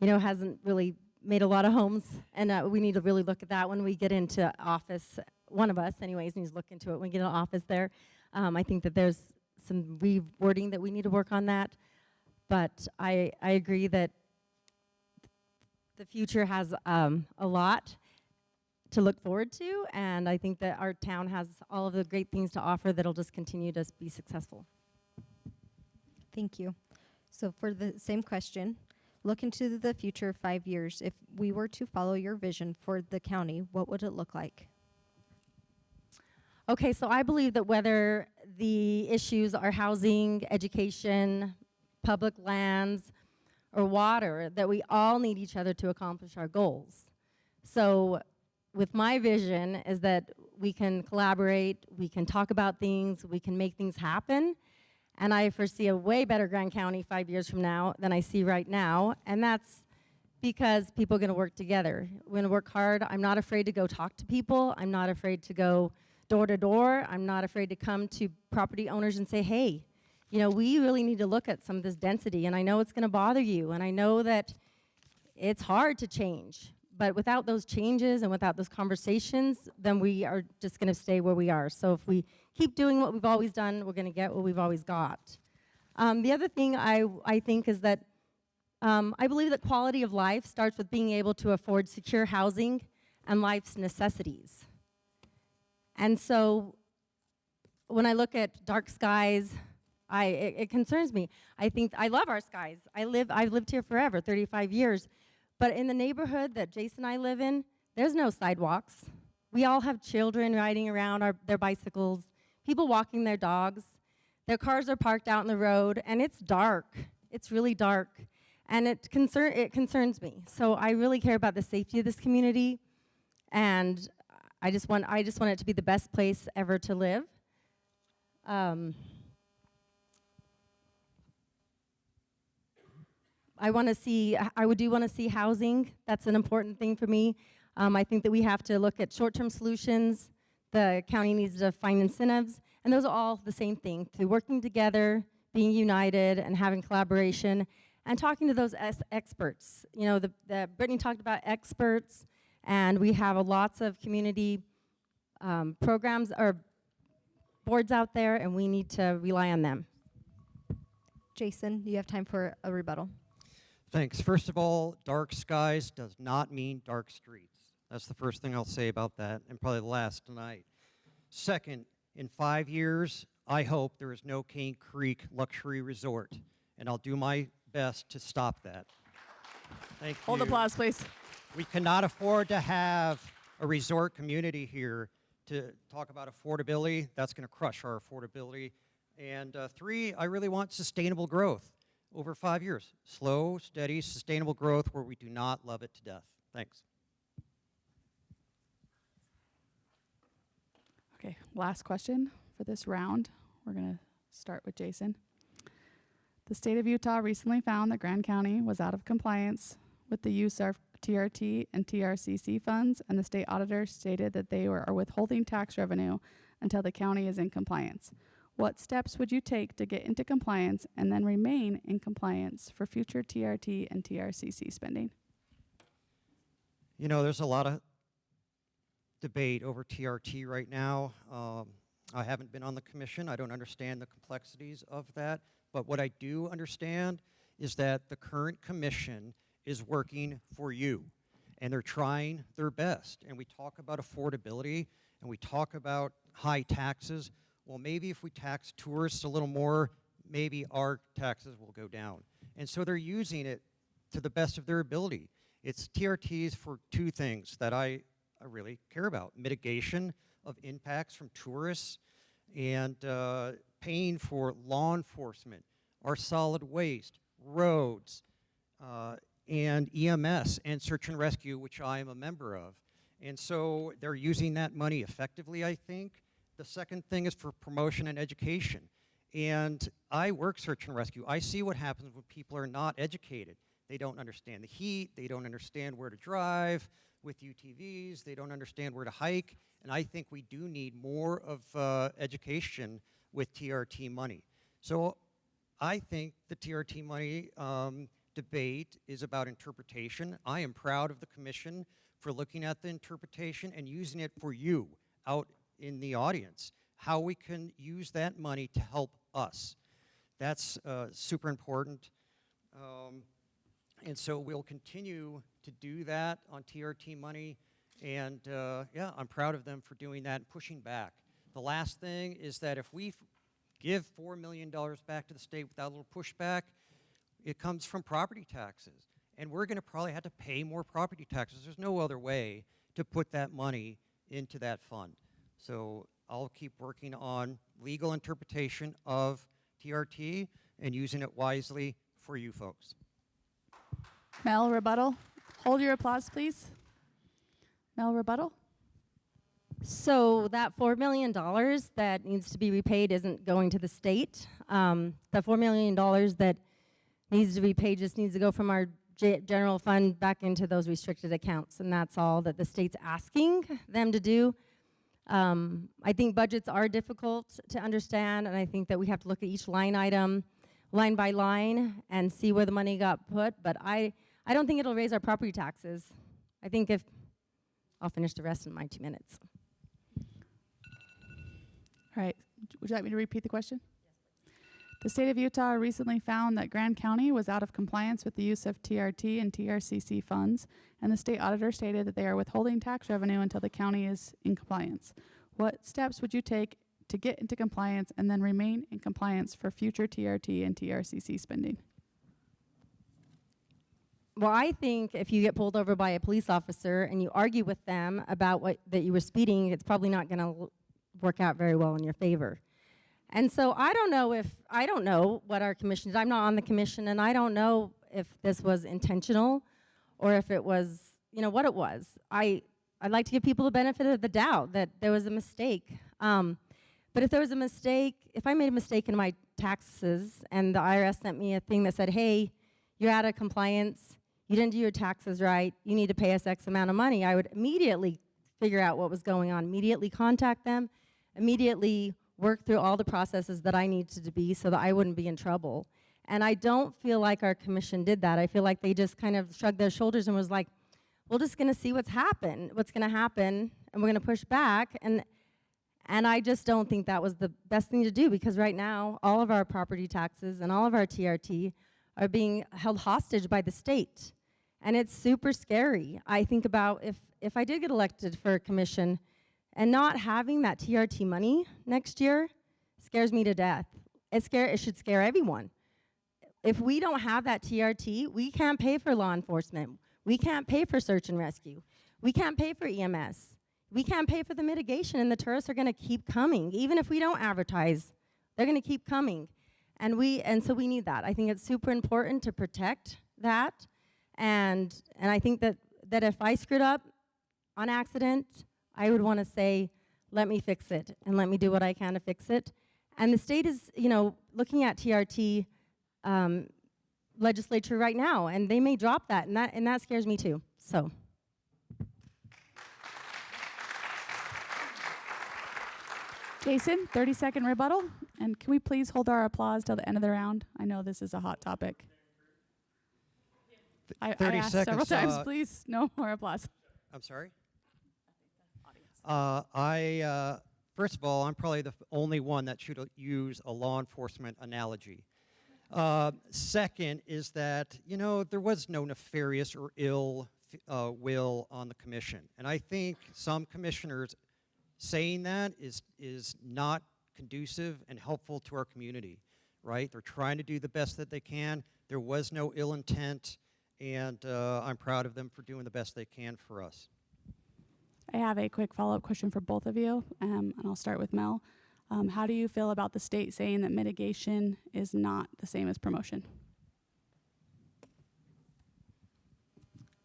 hasn't really made a lot of homes, and we need to really look at that when we get into office. One of us, anyways, needs to look into it when we get into office there. I think that there's some rewording that we need to work on that, but I agree that the future has a lot to look forward to, and I think that our town has all of the great things to offer that'll just continue to be successful. Thank you. So for the same question, look into the future 5 years. If we were to follow your vision for the county, what would it look like? Okay, so I believe that whether the issues are housing, education, public lands, or water, that we all need each other to accomplish our goals. So with my vision is that we can collaborate, we can talk about things, we can make things happen, and I foresee a way better Grand County 5 years from now than I see right now, and that's because people are going to work together. We're going to work hard. I'm not afraid to go talk to people. I'm not afraid to go door to door. I'm not afraid to come to property owners and say, hey, we really need to look at some of this density, and I know it's going to bother you, and I know that it's hard to change. But without those changes and without those conversations, then we are just going to stay where we are. So if we keep doing what we've always done, we're going to get what we've always got. The other thing I think is that I believe that quality of life starts with being able to afford secure housing and life's necessities. And so when I look at dark skies, it concerns me. I love our skies. I've lived here forever, 35 years. But in the neighborhood that Jason and I live in, there's no sidewalks. We all have children riding around their bicycles, people walking their dogs. Their cars are parked out in the road, and it's dark. It's really dark, and it concerns me. So I really care about the safety of this community, and I just want it to be the best place ever to live. I do want to see housing. That's an important thing for me. I think that we have to look at short-term solutions. The county needs to find incentives, and those are all the same thing, through working together, being united, and having collaboration, and talking to those experts. Brittany talked about experts, and we have lots of community programs or boards out there, and we need to rely on them. Jason, you have time for a rebuttal. Thanks. First of all, dark skies does not mean dark streets. That's the first thing I'll say about that, and probably the last tonight. Second, in 5 years, I hope there is no Cane Creek luxury resort, and I'll do my best to stop that. Thank you. Hold applause, please. We cannot afford to have a resort community here. To talk about affordability, that's going to crush our affordability. And 3, I really want sustainable growth over 5 years. Slow, steady, sustainable growth where we do not love it to death. Thanks. Okay, last question for this round. We're going to start with Jason. The state of Utah recently found that Grand County was out of compliance with the use of TRT and TRCC funds, and the state auditor stated that they are withholding tax revenue until the county is in compliance. What steps would you take to get into compliance and then remain in compliance for future TRT and TRCC spending? There's a lot of debate over TRT right now. I haven't been on the commission. I don't understand the complexities of that. But what I do understand is that the current commission is working for you, and they're trying their best. And we talk about affordability, and we talk about high taxes. Well, maybe if we tax tourists a little more, maybe our taxes will go down. And so they're using it to the best of their ability. It's TRTs for 2 things that I really care about: mitigation of impacts from tourists, and paying for law enforcement, our solid waste, roads, and EMS and search and rescue, which I am a member of. And so they're using that money effectively, I think. The second thing is for promotion and education. And I work search and rescue. I see what happens when people are not educated. They don't understand the heat. They don't understand where to drive with UTVs. They don't understand where to hike. And I think we do need more of education with TRT money. So I think the TRT money debate is about interpretation. I am proud of the commission for looking at the interpretation and using it for you out in the audience, how we can use that money to help us. That's super important. And so we'll continue to do that on TRT money. And yeah, I'm proud of them for doing that and pushing back. The last thing is that if we give $4 million back to the state without a little pushback, it comes from property taxes. And we're going to probably have to pay more property taxes. There's no other way to put that money into that fund. So I'll keep working on legal interpretation of TRT and using it wisely for you folks. Mel, rebuttal. Hold your applause, please. Mel, rebuttal. So that $4 million that needs to be repaid isn't going to the state. The $4 million that needs to be paid just needs to go from our general fund back into those restricted accounts, and that's all that the state's asking them to do. I think budgets are difficult to understand, and I think that we have to look at each line item, line by line, and see where the money got put, but I don't think it'll raise our property taxes. I think if, I'll finish the rest in my 2 minutes. All right. Would you like me to repeat the question? The state of Utah recently found that Grand County was out of compliance with the use of TRT and TRCC funds, and the state auditor stated that they are withholding tax revenue until the county is in compliance. What steps would you take to get into compliance and then remain in compliance for future TRT and TRCC spending? Well, I think if you get pulled over by a police officer and you argue with them about that you were speeding, it's probably not going to work out very well in your favor. And so I don't know what our commission did. I'm not on the commission, and I don't know if this was intentional or if it was, what it was. I'd like to give people the benefit of the doubt that there was a mistake. But if there was a mistake, if I made a mistake in my taxes and the IRS sent me a thing that said, hey, you're out of compliance, you didn't do your taxes right, you need to pay us X amount of money, I would immediately figure out what was going on, immediately contact them, immediately work through all the processes that I needed to be so that I wouldn't be in trouble. And I don't feel like our commission did that. I feel like they just kind of shrugged their shoulders and was like, we're just gonna see what's gonna happen, and we're gonna push back. And I just don't think that was the best thing to do, because right now, all of our property taxes and all of our TRT are being held hostage by the state. And it's super scary. I think about if I did get elected for a commission, and not having that TRT money next year scares me to death. It should scare everyone. If we don't have that TRT, we can't pay for law enforcement. We can't pay for search and rescue. We can't pay for EMS. We can't pay for the mitigation, and the tourists are gonna keep coming. Even if we don't advertise, they're gonna keep coming. And so we need that. I think it's super important to protect that. And I think that if I screwed up on accident, I would want to say, let me fix it, and let me do what I can to fix it. And the state is, looking at TRT legislature right now, and they may drop that, and that scares me too. So. Jason, 30-second rebuttal. And can we please hold our applause till the end of the round? I know this is a hot topic. I 30 asked seconds. several times, please, no more applause. I'm sorry? First of all, I'm probably the only one that should use a law enforcement analogy. Second is that, there was no nefarious or ill will on the commission. And I think some commissioners saying that is not conducive and helpful to our community, right? They're trying to do the best that they can. There was no ill intent, and I'm proud of them for doing the best they can for us. I have a quick follow-up question for both of you, and I'll start with Mel. How do you feel about the state saying that mitigation is not the same as promotion?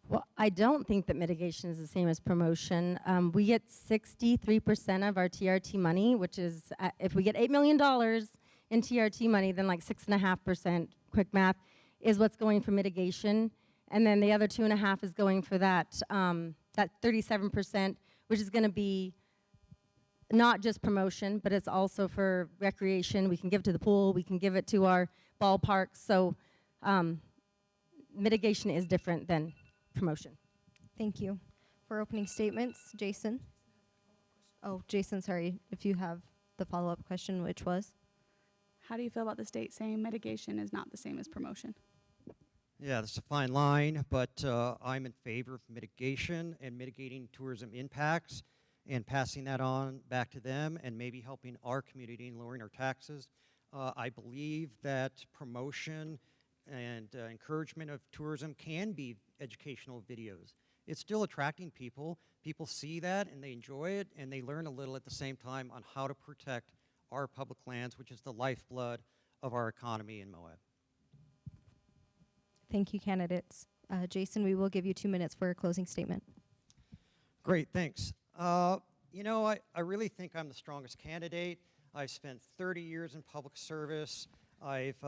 Well, I don't think that mitigation is the same as promotion. We get 63% of our TRT money, which is, if we get $8 million in TRT money, then like 6.5%, quick math, is what's going for mitigation. And then the other 2.5 is going for that, that 37%, which is gonna be not just promotion, but it's also for recreation. We can give it to the pool, we can give it to our ballparks. So mitigation is different than promotion. Thank you. For opening statements, Jason. Oh, Jason, sorry, if you have the follow-up question, which was? How do you feel about the state saying mitigation is not the same as promotion? Yeah, that's a fine line, but I'm in favor of mitigation and mitigating tourism impacts and passing that on back to them and maybe helping our community and lowering our taxes. I believe that promotion and encouragement of tourism can be educational videos. It's still attracting people. People see that and they enjoy it and they learn a little at the same time on how to protect our public lands, which is the lifeblood of our economy in Moab. Thank you, candidates. Jason, we will give you 2 minutes for a closing statement. Great, thanks. You know, I really think I'm the strongest candidate. I've spent 30 years in public service. I've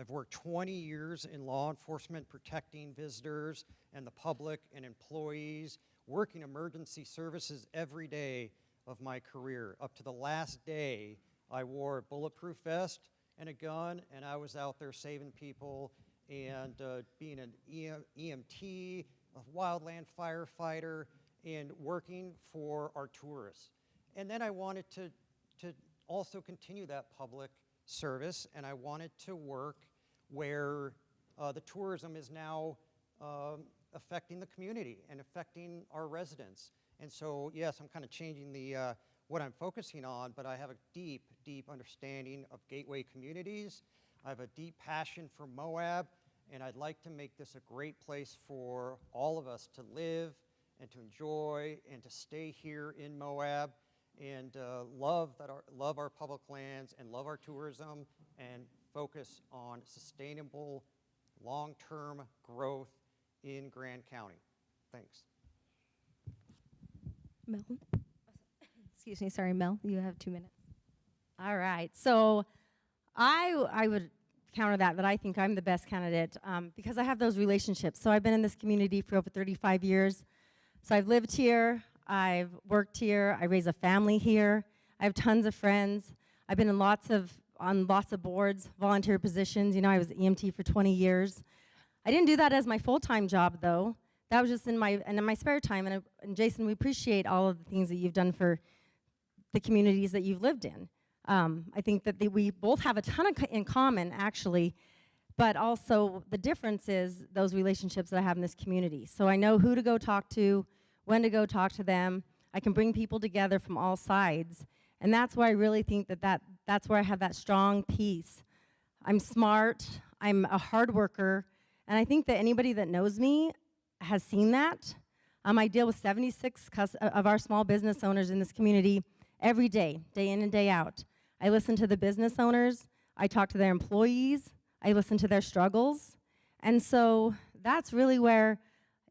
worked 20 years in law enforcement, protecting visitors and the public and employees, working emergency services every day of my career. Up to the last day, I wore a bulletproof vest and a gun, and I was out there saving people and being an EMT, a wildland firefighter, and working for our tourists. And then I wanted to also continue that public service, and I wanted to work where the tourism is now affecting the community and affecting our residents. And so, yes, I'm kind of changing the what I'm focusing on, but I have a deep, deep understanding of gateway communities. I have a deep passion for Moab, and I'd like to make this a great place for all of us to live and to enjoy and to stay here in Moab and love our public lands and love our tourism and focus on sustainable long-term growth in Grand County. Thanks. Mel? Excuse me, sorry, Mel, you have 2 minutes. All right, so I would counter that I think I'm the best candidate because I have those relationships. So I've been in this community for over 35 years. So I've lived here, I've worked here, I raise a family here, I have tons of friends. I've been in on lots of boards, volunteer positions. You know, I was EMT for 20 years. I didn't do that as my full-time job though. That was just in my spare time. And Jason, we appreciate all of the things that you've done for the communities that you've lived in. I think that we both have a ton in common, actually, but also the difference is those relationships that I have in this community. So I know who to go talk to, when to go talk to them. I can bring people together from all sides, and that's why I really think that's where I have that strong piece. I'm smart, I'm a hard worker, and I think that anybody that knows me has seen that. I deal with 76 of our small business owners in this community every day, day in and day out. I listen to the business owners, I talk to their employees, I listen to their struggles, and so that's really where,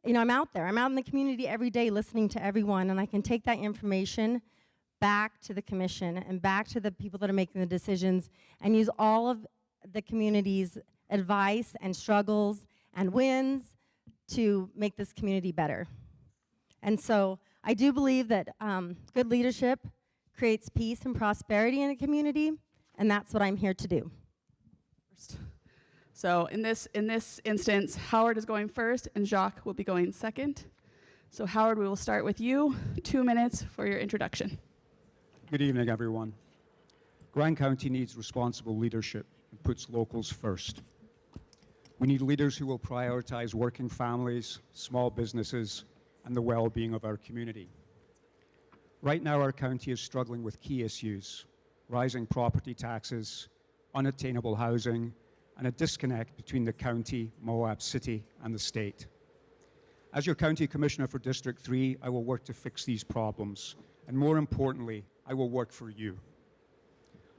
you know, I'm out there. I'm out in the community every day listening to everyone, and I can take that information back to the commission and back to the people that are making the decisions and use all of the community's advice and struggles and wins to make this community better. And so I do believe that good leadership creates peace and prosperity in a community, and that's what I'm here to do. So in this instance, Howard is going first and Jacques will be going second. So Howard, we will start with you. 2 minutes for your introduction. Good evening, everyone. Grand County needs responsible leadership and puts locals first. We need leaders who will prioritize working families, small businesses, and the well-being of our community. Right now, our county is struggling with key issues: rising property taxes, unattainable housing, and a disconnect between the county, Moab City, and the state. As your County Commissioner for District 3, I will work to fix these problems, and more importantly, I will work for you.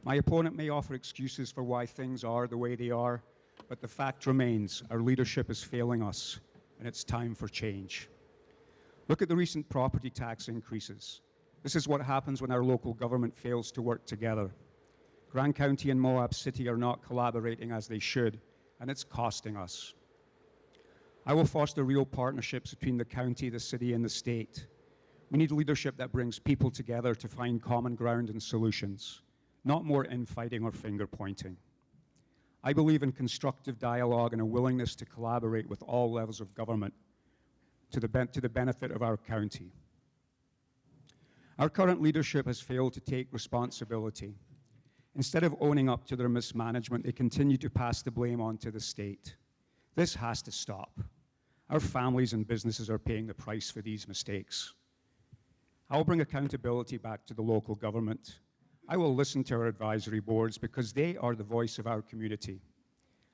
My opponent may offer excuses for why things are the way they are, but the fact remains our leadership is failing us, and it's time for change. Look at the recent property tax increases. This is what happens when our local government fails to work together. Grand County and Moab City are not collaborating as they should, and it's costing us. I will foster real partnerships between the county, the city, and the state. We need leadership that brings people together to find common ground and solutions, not more infighting or finger-pointing. I believe in constructive dialogue and a willingness to collaborate with all levels of government to the benefit of our county. Our current leadership has failed to take responsibility. Instead of owning up to their mismanagement, they continue to pass the blame on to the state. This has to stop. Our families and businesses are paying the price for these mistakes. I will bring accountability back to the local government. I will listen to our advisory boards because they are the voice of our community.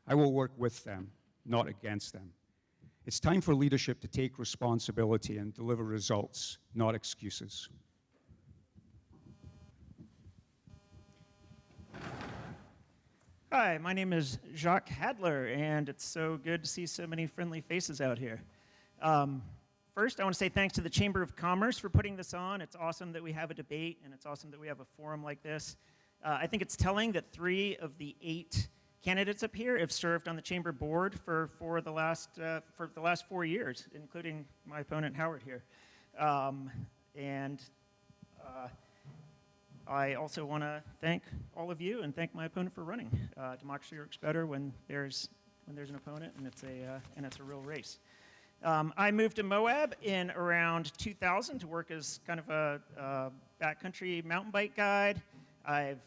I will work with them, not against them. It's time for leadership to take responsibility and deliver results, not excuses. Hi, my name is Jacques Hadler, and it's so good to see so many friendly faces out here. First, I want to say thanks to the Chamber of Commerce for putting this on. It's awesome that we have a debate, and it's awesome that we have a forum like this. I think it's telling that 3 of the 8 candidates up here have served on the Chamber board for the last 4 years, including my opponent Howard here. I also want to thank all of you and thank my opponent for running. Democracy works better when there's an opponent and it's a real race. I moved to Moab in around 2000 to work as kind of a backcountry mountain bike guide. I've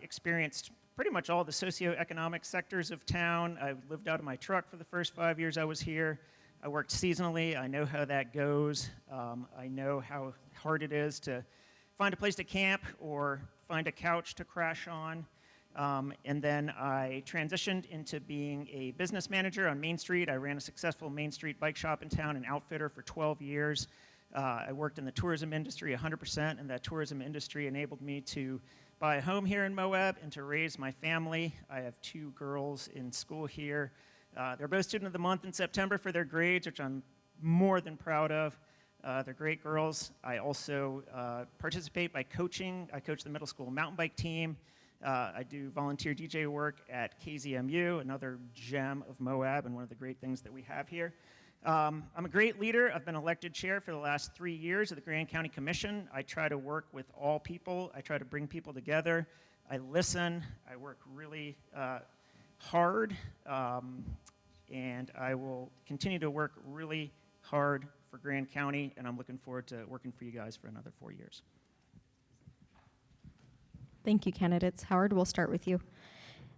experienced pretty much all the socioeconomic sectors of town. I lived out of my truck for the first 5 years I was here. I worked seasonally. I know how that goes. I know how hard it is to find a place to camp or find a couch to crash on. And then I transitioned into being a business manager on Main Street. I ran a successful Main Street bike shop in town, an outfitter for 12 years. I worked in the tourism industry 100%, and that tourism industry enabled me to buy a home here in Moab and to raise my family. I have 2 girls in school here. They're both Student of the Month in September for their grades, which I'm more than proud of. They're great girls. I also participate by coaching. I coach the middle school mountain bike team. I do volunteer DJ work at KZMU, another gem of Moab and one of the great things that we have here. I'm a great leader. I've been elected chair for the last 3 years of the Grand County Commission. I try to work with all people. I try to bring people together. I listen. I work really hard. And I will continue to work really hard for Grand County, and I'm looking forward to working for you guys for another 4 years. Thank you, candidates. Howard, we'll start with you.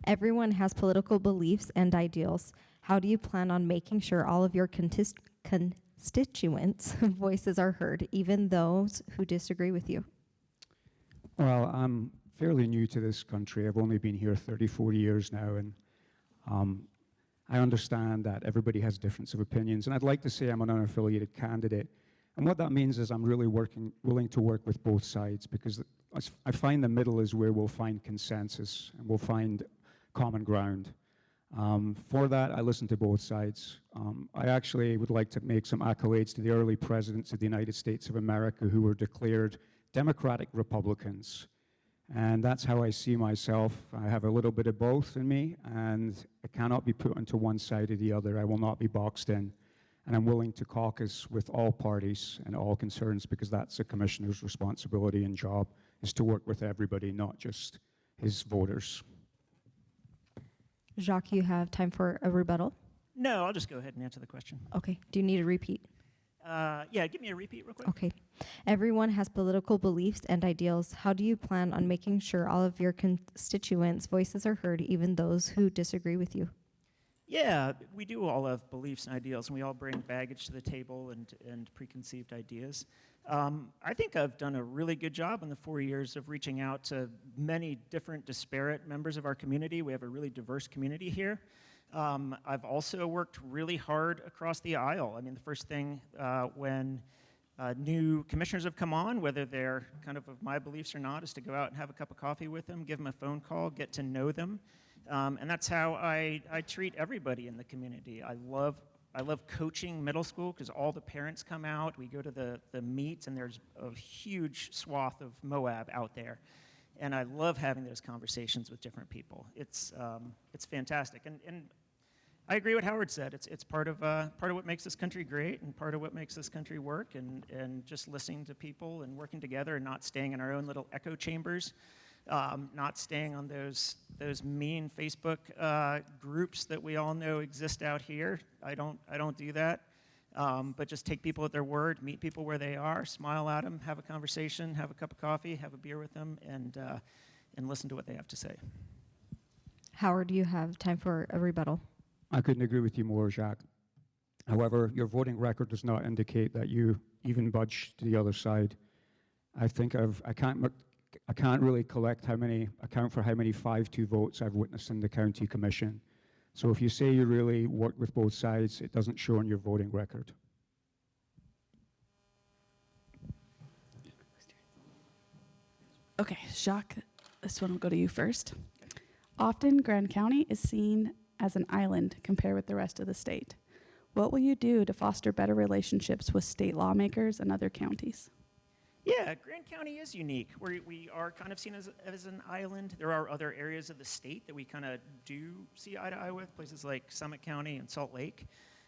Everyone has political beliefs and ideals. How do you plan on making sure all of your constituents' voices are heard, even those who disagree with you? Well, I'm fairly new to this country. I've only been here 34 years now, and I understand that everybody has difference of opinions, and I'd like to say I'm an unaffiliated candidate. And what that means is I'm really willing to work with both sides, because I find the middle is where we'll find consensus and we'll find common ground. For that, I listen to both sides. I actually would like to make some accolades to the early presidents of the United States of America who were declared Democratic Republicans. And that's how I see myself. I have a little bit of both in me, and I cannot be put onto one side or the other. I will not be boxed in. And I'm willing to caucus with all parties and all concerns, because that's a commissioner's responsibility and job, is to work with everybody, not just his voters. Jacques, you have time for a rebuttal? No, I'll just go ahead and answer the question. Okay. Do you need a repeat? Yeah, give me a repeat real quick. Okay. Everyone has political beliefs and ideals. How do you plan on making sure all of your constituents' voices are heard, even those who disagree with you? Yeah, we do all have beliefs and ideals, and we all bring baggage to the table and preconceived ideas. I think I've done a really good job in the 4 years of reaching out to many different disparate members of our community. We have a really diverse community here. I've also worked really hard across the aisle. I mean, the first thing when new commissioners have come on, whether they're kind of my beliefs or not, is to go out and have a cup of coffee with them, give them a phone call, get to know them. And that's how I treat everybody in the community. I love coaching middle school because all the parents come out. We go to the meets, and there's a huge swath of Moab out there. And I love having those conversations with different people. It's fantastic. And I agree with what Howard said. It's part of what makes this country great, and part of what makes this country work, and just listening to people and working together and not staying in our own little echo chambers, not staying on those mean Facebook groups that we all know exist out here. I don't do that, but just take people at their word, meet people where they are, smile at them, have a conversation, have a cup of coffee, have a beer with them, and listen to what they have to say. Howard, do you have time for a rebuttal? I couldn't agree with you more, Jacques. However, your voting record does not indicate that you even budged to the other side. I think I can't really account for how many 5-2 votes I've witnessed in the county commission. So if you say you really worked with both sides, it doesn't show on your voting record. Okay, Jacques, this one will go to you first. Often, Grand County is seen as an island compared with the rest of the state. What will you do to foster better relationships with state lawmakers and other counties? Yeah, Grand County is unique. We are kind of seen as an island. There are other areas of the state that we kind of do see eye to eye with, places like Summit County and Salt Lake.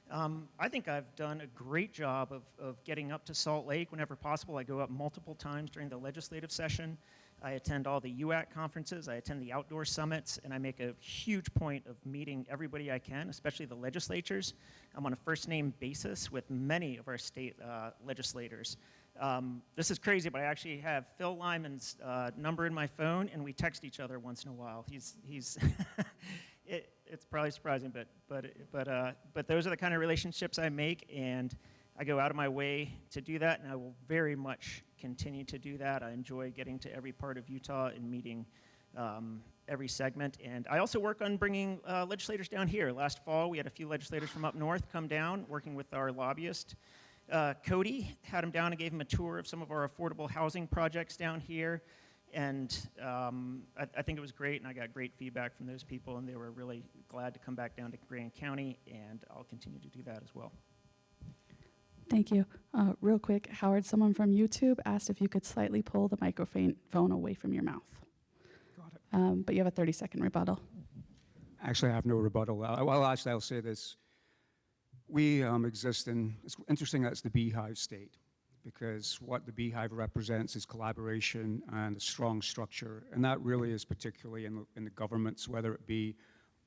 I think I've done a great job of getting up to Salt Lake whenever possible. I go up multiple times during the legislative session. I attend all the UAC conferences. I attend the outdoor summits, and I make a huge point of meeting everybody I can, especially the legislatures. I'm on a first-name basis with many of our state legislators. This is crazy, but I actually have Phil Lyman's number in my phone, and we text each other once in a while. He's it's probably surprising, but those are the kind of relationships I make, and I go out of my way to do that, and I will very much continue to do that. I enjoy getting to every part of Utah and meeting every segment, and I also work on bringing legislators down here. Last fall, we had a few legislators from up north come down, working with our lobbyist. Cody had him down and gave him a tour of some of our affordable housing projects down here, and I think it was great, and I got great feedback from those people, and they were really glad to come back down to Grand County, and I'll continue to do that as well. Thank you. Real quick, Howard, someone from YouTube asked if you could slightly pull the microphone away from your mouth. Got it. But you have a 30-second rebuttal. Actually, I have no rebuttal. Actually, I'll say this. We exist in, it's interesting that it's the Beehive state, because what the Beehive represents is collaboration and a strong structure, and that really is particularly in the governments, whether it be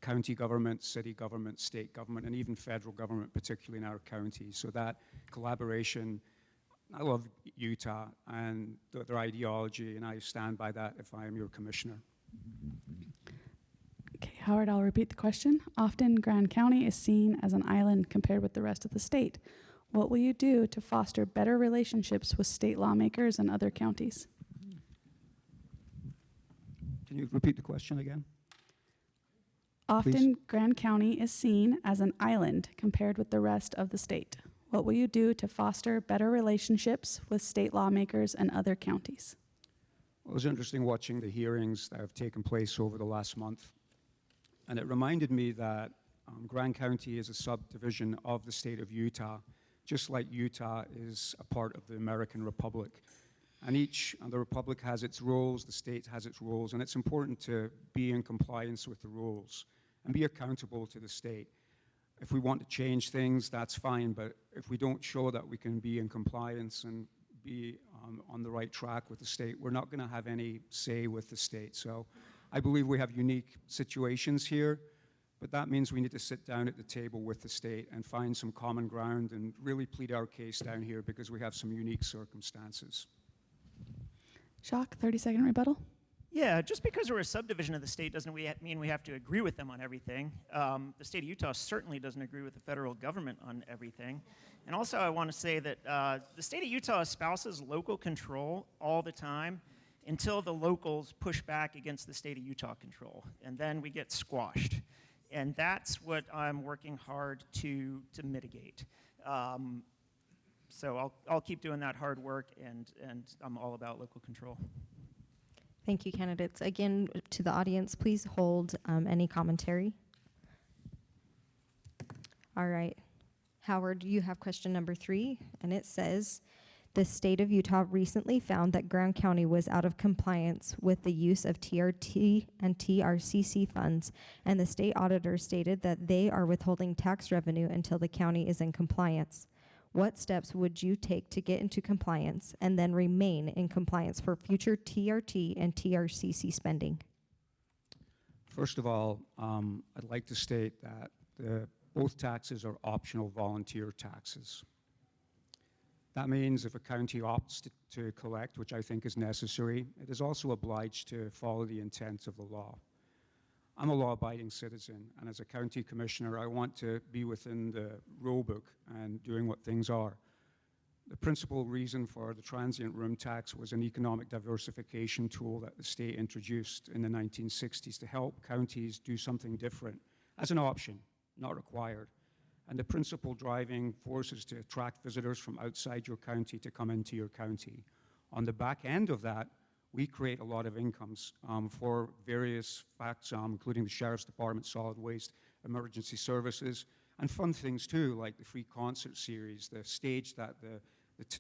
county government, city government, state government, and even federal government, particularly in our county. So that collaboration, I love Utah and their ideology, and I stand by that if I am your commissioner. Okay, Howard, I'll repeat the question. Often, Grand County is seen as an island compared with the rest of the state. What will you do to foster better relationships with state lawmakers and other counties? Can you repeat the question again? Often, Please. Grand County is seen as an island compared with the rest of the state. What will you do to foster better relationships with state lawmakers and other counties? Well, it was interesting watching the hearings that have taken place over the last month. And it reminded me that Grand County is a subdivision of the state of Utah, just like Utah is a part of the American Republic. And the Republic has its rules, the state has its rules, and it's important to be in compliance with the rules and be accountable to the state. If we want to change things, that's fine, but if we don't show that we can be in compliance and be on the right track with the state, we're not going to have any say with the state. So I believe we have unique situations here, but that means we need to sit down at the table with the state and find some common ground and really plead our case down here because we have some unique circumstances. Jacques, 30-second rebuttal. Yeah, just because we're a subdivision of the state doesn't mean we have to agree with them on everything. The state of Utah certainly doesn't agree with the federal government on everything. And also I want to say that the state of Utah espouses local control all the time until the locals push back against the state of Utah control. And then we get squashed. And that's what I'm working hard to mitigate. So I'll keep doing that hard work, and I'm all about local control. Thank you, candidates. Again, to the audience, please hold any commentary. All right. Howard, you have question number 3, and it says, the state of Utah recently found that Grand County was out of compliance with the use of TRT and TRCC funds, and the state auditor stated that they are withholding tax revenue until the county is in compliance. What steps would you take to get into compliance and then remain in compliance for future TRT and TRCC spending? First of all, I'd like to state that both taxes are optional volunteer taxes. That means if a county opts to collect, which I think is necessary, it is also obliged to follow the intent of the law. I'm a law-abiding citizen, and as a county commissioner, I want to be within the rule book and doing what things are. The principal reason for the transient room tax was an economic diversification tool that the state introduced in the 1960s to help counties do something different as an option, not required. And the principal driving force is to attract visitors from outside your county to come into your county. On the back end of that, we create a lot of incomes for various facts, including the Sheriff's Department, solid waste, emergency services, and fun things too, like the free concert series, the stage that the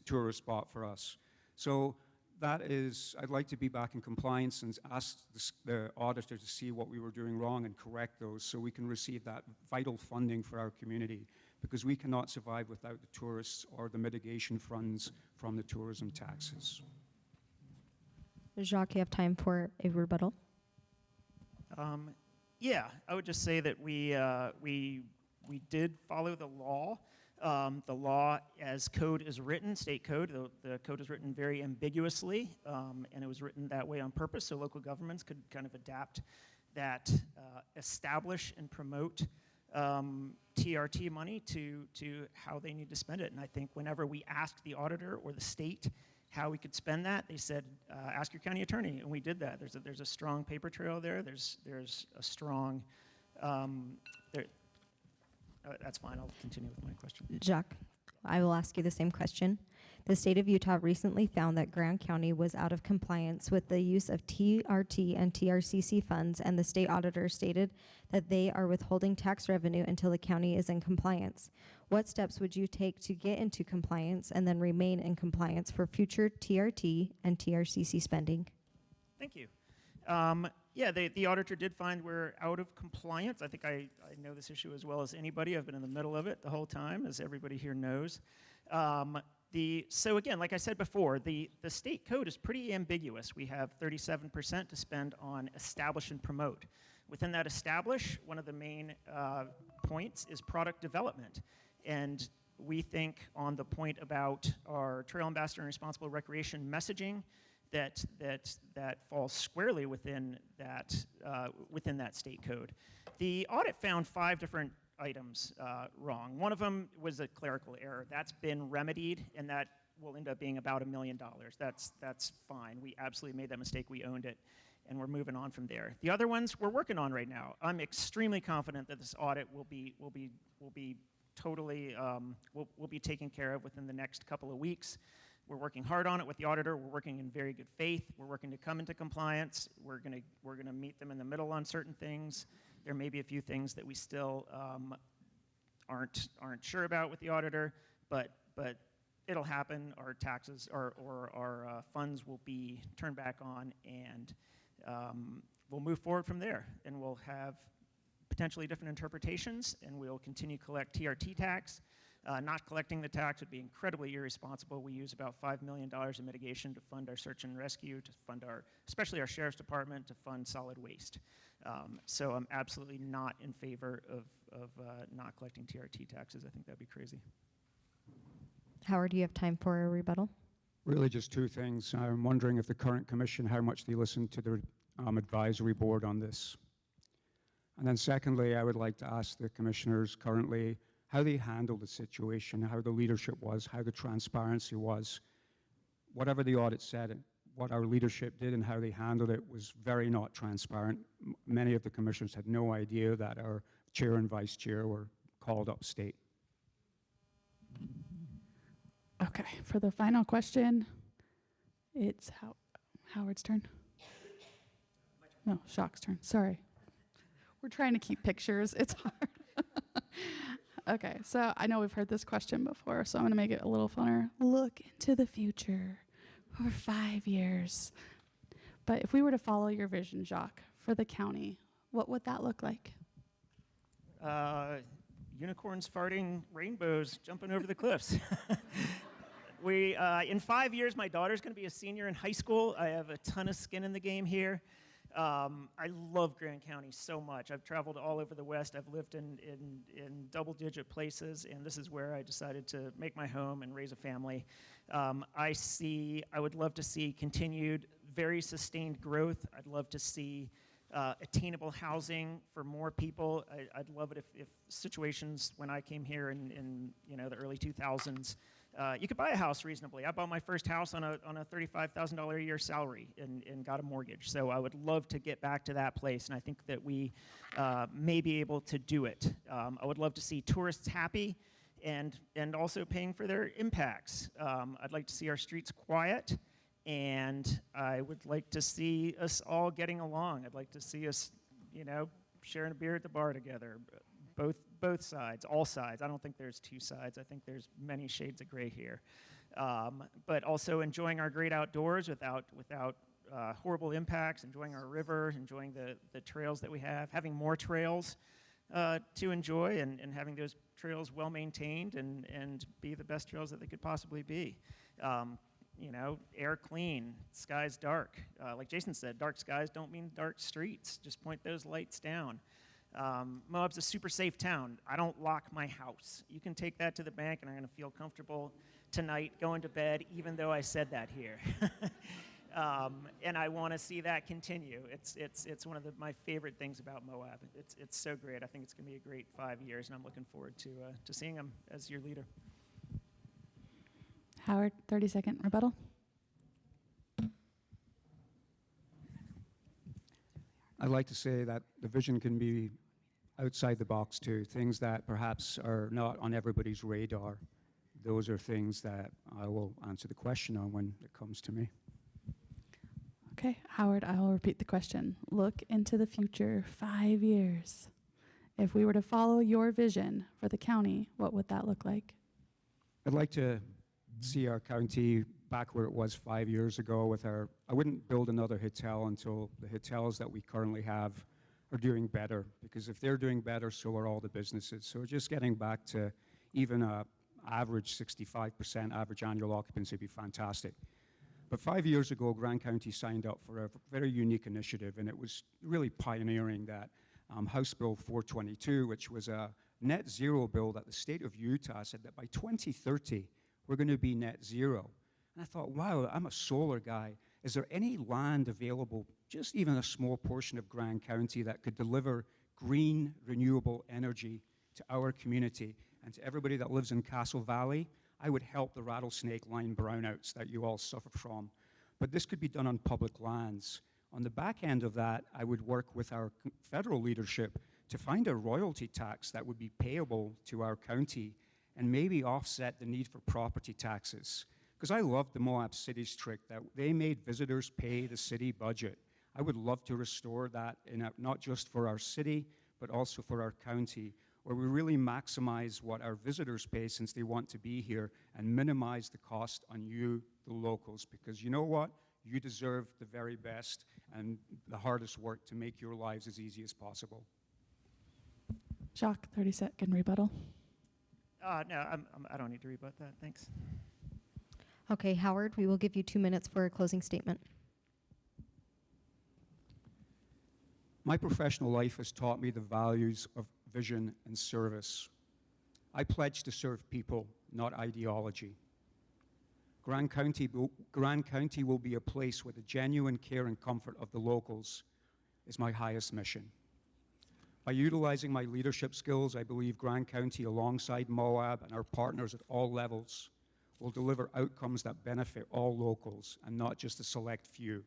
tourists bought for us. So that is, I'd like to be back in compliance and ask the auditor to see what we were doing wrong and correct those so we can receive that vital funding for our community, because we cannot survive without the tourists or the mitigation funds from the tourism taxes. Jacques, you have time for a rebuttal. Yeah, I would just say that we did follow the law. The law, as code is written, state code, the code is written very ambiguously, and it was written that way on purpose so local governments could kind of adapt that, establish and promote TRT money to how they need to spend it. And I think whenever we asked the auditor or the state how we could spend that, they said, ask your county attorney, and we did that. There's a strong paper trail there. There's a strong, that's fine, I'll continue with my question. Jacques, I will ask you the same question. The state of Utah recently found that Grand County was out of compliance with the use of TRT and TRCC funds, and the state auditor stated that they are withholding tax revenue until the county is in compliance. What steps would you take to get into compliance and then remain in compliance for future TRT and TRCC spending? Thank you. Yeah, the auditor did find we're out of compliance. I think I know this issue as well as anybody. I've been in the middle of it the whole time, as everybody here knows. So again, like I said before, the state code is pretty ambiguous. We have 37% to spend on establish and promote. Within that establish, one of the main points is product development. And we think on the point about our Trail Ambassador and Responsible Recreation messaging, that falls squarely within that state code. The audit found 5 different items wrong. One of them was a clerical error. That's been remedied, and that will end up being about $1 million. That's fine. We absolutely made that mistake. We owned it, and we're moving on from there. The other ones we're working on right now. I'm extremely confident that this audit will be totally will be taken care of within the next couple of weeks. We're working hard on it with the auditor. We're working in very good faith. We're working to come into compliance. We're gonna meet them in the middle on certain things. There may be a few things that we still aren't sure about with the auditor, but it'll happen. Our taxes or our funds will be turned back on, and we'll move forward from there. And we'll have potentially different interpretations, and we'll continue to collect TRT tax. Not collecting the tax would be incredibly irresponsible. We use about $5 million in mitigation to fund our search and rescue, to fund especially our Sheriff's Department, to fund solid waste. So I'm absolutely not in favor of not collecting TRT taxes. I think that'd be crazy. Howard, do you have time for a rebuttal? Really just 2 things. I'm wondering if the current commission, how much they listen to the advisory board on this. And then secondly, I would like to ask the commissioners currently how they handled the situation, how the leadership was, how the transparency was. Whatever the audit said, what our leadership did and how they handled it was very not transparent. Many of the commissioners had no idea that our chair and vice chair were called upstate. for the final question, it's Howard's turn. No, Shock's turn. Sorry. We're trying to keep pictures. It's hard. Okay, so I know we've heard this question before, so I'm going to make it a little funner. Look into the future for 5 years. But if we were to follow your vision, Jacques, for the county, what would that look like? Unicorns farting, rainbows jumping over the cliffs. In 5 years, my daughter's going to be a senior in high school. I have a ton of skin in the game here. I love Grand County so much. I've traveled all over the West. I've lived in double-digit places, and this is where I decided to make my home and raise a family. I would love to see continued, very sustained growth. I'd love to see attainable housing for more people. I'd love it if situations when I came here in the early 2000s, you could buy a house reasonably. I bought my first house on a $35,000 a year salary and got a mortgage. So I would love to get back to that place, and I think that we may be able to do it. I would love to see tourists happy and also paying for their impacts. I'd like to see our streets quiet, and I would like to see us all getting along. I'd like to see us, sharing a beer at the bar together. Both sides, all sides. I don't think there's two sides. I think there's many shades of gray here. But also enjoying our great outdoors without horrible impacts, enjoying our river, enjoying the trails that we have, having more trails to enjoy, and having those trails well maintained and be the best trails that they could possibly be. Air clean, skies dark. Like Jason said, dark skies don't mean dark streets. Just point those lights down. Moab's a super safe town. I don't lock my house. You can take that to the bank, and I'm going to feel comfortable tonight going to bed, even though I said that here. And I want to see that continue. It's one of my favorite things about Moab. It's so great. I think it's going to be a great 5 years, and I'm looking forward to seeing him as your leader. Howard, 30-second rebuttal. I'd like to say that the vision can be outside the box too, things that perhaps are not on everybody's radar. Those are things that I will answer the question on when it comes to me. Okay, Howard, I will repeat the question. Look into the future 5 years. If we were to follow your vision for the county, what would that look like? I'd like to see our county back where it was 5 years ago I wouldn't build another hotel until the hotels that we currently have are doing better, because if they're doing better, so are all the businesses. So just getting back to even a average 65% average annual occupancy would be fantastic. But 5 years ago, Grand County signed up for a very unique initiative, and it was really pioneering that House Bill 422, which was a net zero bill that the state of Utah said that by 2030, we're going to be net zero. And I thought, wow, I'm a solar guy. Is there any land available, just even a small portion of Grand County, that could deliver green, renewable energy to our community and to everybody that lives in Castle Valley? I would help the rattlesnake line brownouts that you all suffer from. But this could be done on public lands. On the back end of that, I would work with our federal leadership to find a royalty tax that would be payable to our county and maybe offset the need for property taxes. Because I love the Moab Cities trick that they made visitors pay the city budget. I would love to restore that, not just for our city, but also for our county, where we really maximize what our visitors pay since they want to be here and minimize the cost on you, the locals, because you know what? You deserve the very best and the hardest work to make your lives as easy as possible. Jacques, 30-second rebuttal. No, I don't need to rebut that. Thanks. Okay, Howard, we will give you 2 minutes for a closing statement. My professional life has taught me the values of vision and service. I pledge to serve people, not ideology. Grand County will be a place where the genuine care and comfort of the locals is my highest mission. By utilizing my leadership skills, I believe Grand County, alongside Moab and our partners at all levels, will deliver outcomes that benefit all locals and not just a select few.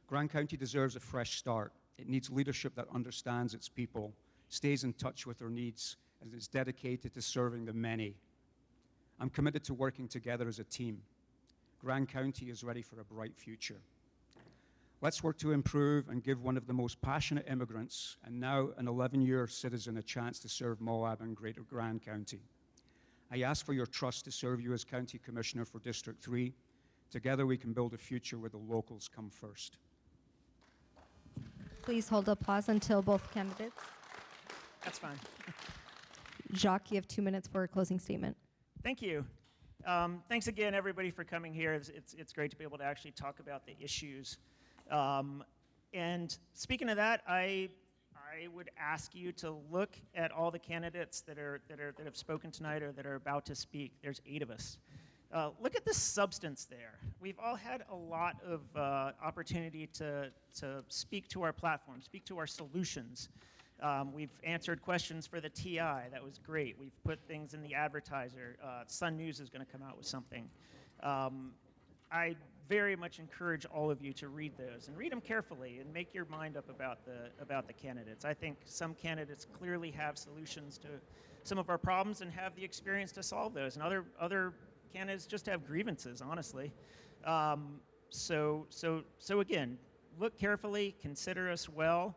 Grand County deserves a fresh start. It needs leadership that understands its people, stays in touch with their needs, and is dedicated to serving the many. I'm committed to working together as a team. Grand County is ready for a bright future. Let's work to improve and give one of the most passionate immigrants and now an 11-year citizen a chance to serve Moab and Greater Grand County. I ask for your trust to serve you as County Commissioner for District 3. Together we can build a future where the locals come first. Please hold applause until both candidates. That's fine. Jacques, you have 2 minutes for a closing statement. Thank you. Thanks again, everybody, for coming here. It's great to be able to actually talk about the issues. And speaking of that, I would ask you to look at all the candidates that have spoken tonight or that are about to speak. There's 8 of us. Look at the substance there. We've all had a lot of opportunity to speak to our platform, speak to our solutions. We've answered questions for the TI. That was great. We've put things in the advertiser. Sun News is going to come out with something. I very much encourage all of you to read those and read them carefully and make your mind up about the candidates. I think some candidates clearly have solutions to some of our problems and have the experience to solve those, and other candidates just have grievances, honestly. So again, look carefully, consider us well.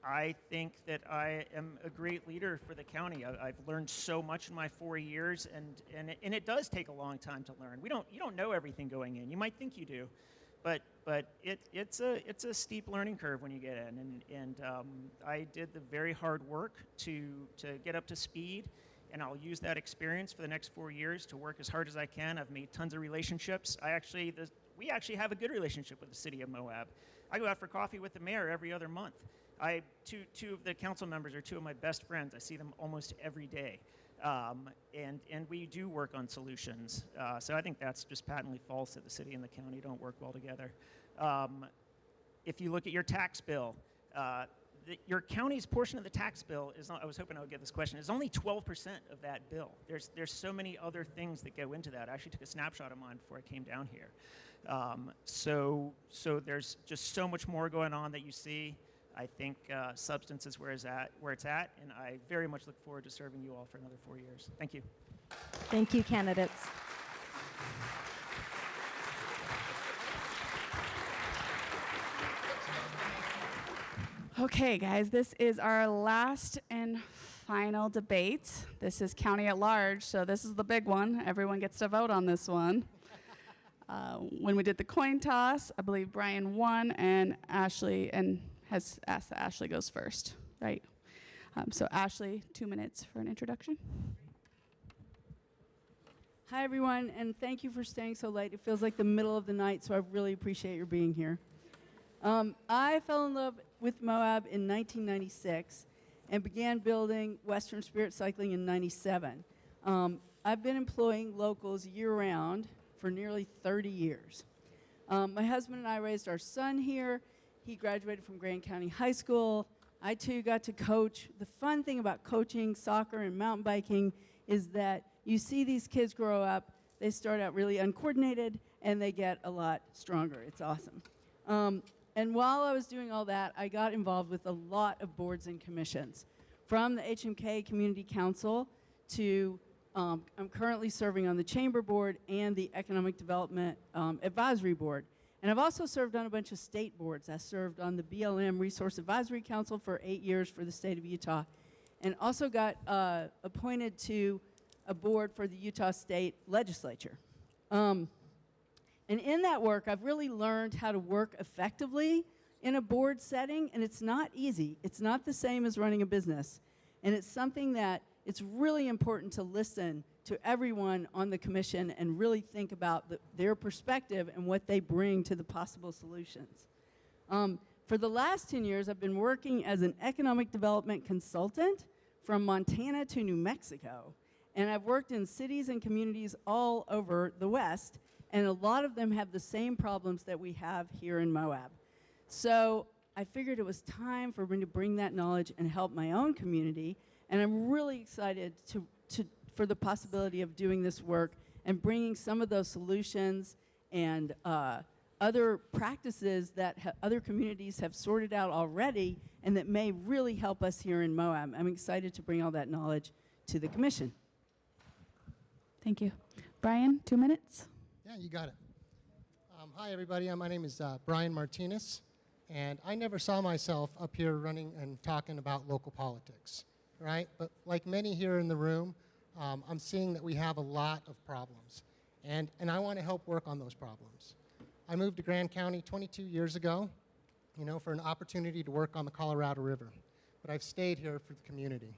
I think that I am a great leader for the county. I've learned so much in my 4 years, and it does take a long time to learn. You don't know everything going in. You might think you do, but it's a steep learning curve when you get in. And I did the very hard work to get up to speed, and I'll use that experience for the next 4 years to work as hard as I can. I've made tons of relationships. We actually have a good relationship with the city of Moab. I go out for coffee with the mayor every other month. Two of the council members are 2 of my best friends. I see them almost every day. And we do work on solutions. So I think that's just patently false that the city and the county don't work well together. If you look at your tax bill, your county's portion of the tax bill is not, I was hoping I would get this question, is only 12% of that bill. There's so many other things that go into that. I actually took a snapshot of mine before I came down here. So there's just so much more going on that you see. I think substance is where it's at, and I very much look forward to serving you all for another 4 years. Thank you. Thank you, candidates. Okay, guys, this is our last and final debate. This is county at large, so this is the big one. Everyone gets to vote on this one. When we did the coin toss, I believe Brian won, and Ashley has asked that Ashley goes first, right? So Ashley, 2 minutes for an introduction. Hi, everyone, and thank you for staying so late. It feels like the middle of the night, so I really appreciate your being here. I fell in love with Moab in 1996 and began building Western Spirit Cycling in 97. I've been employing locals year-round for nearly 30 years. My husband and I raised our son here. He graduated from Grand County High School. I, too, got to coach. The fun thing about coaching soccer and mountain biking is that you see these kids grow up. They start out really uncoordinated, and they get a lot stronger. It's awesome. And while I was doing all that, I got involved with a lot of boards and commissions. From the HMK Community Council to I'm currently serving on the Chamber Board and the Economic Development Advisory Board. And I've also served on a bunch of state boards. I served on the BLM Resource Advisory Council for 8 years for the state of Utah, and also got appointed to a board for the Utah State Legislature. And in that work, I've really learned how to work effectively in a board setting, and it's not easy. It's not the same as running a business. And it's something that it's really important to listen to everyone on the commission and really think about their perspective and what they bring to the possible solutions. For the last 10 years, I've been working as an economic development consultant from Montana to New Mexico. And I've worked in cities and communities all over the West, and a lot of them have the same problems that we have here in Moab. So I figured it was time for me to bring that knowledge and help my own community, and I'm really excited for the possibility of doing this work and bringing some of those solutions and other practices that other communities have sorted out already and that may really help us here in Moab. I'm excited to bring all that knowledge to the commission. Thank you. Brian, 2 minutes. Yeah, you got it. Hi, everybody. My name is Brian Martinez, and I never saw myself up here running and talking about local politics, right? But like many here in the room, I'm seeing that we have a lot of problems, and I want to help work on those problems. I moved to Grand County 22 years ago, for an opportunity to work on the Colorado River, but I've stayed here for the community.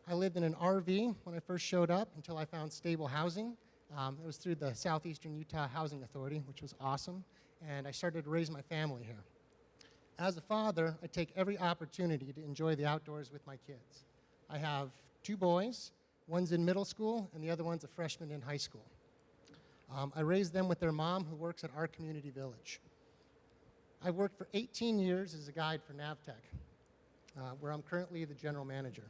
I lived in an RV when I first showed up until I found stable housing. It was through the Southeastern Utah Housing Authority, which was awesome, and I started to raise my family here. As a father, I take every opportunity to enjoy the outdoors with my kids. I have 2 boys. One's in middle school, and the other one's a freshman in high school. I raised them with their mom, who works at our community village. I've worked for 18 years as a guide for Navtech, where I'm currently the general manager.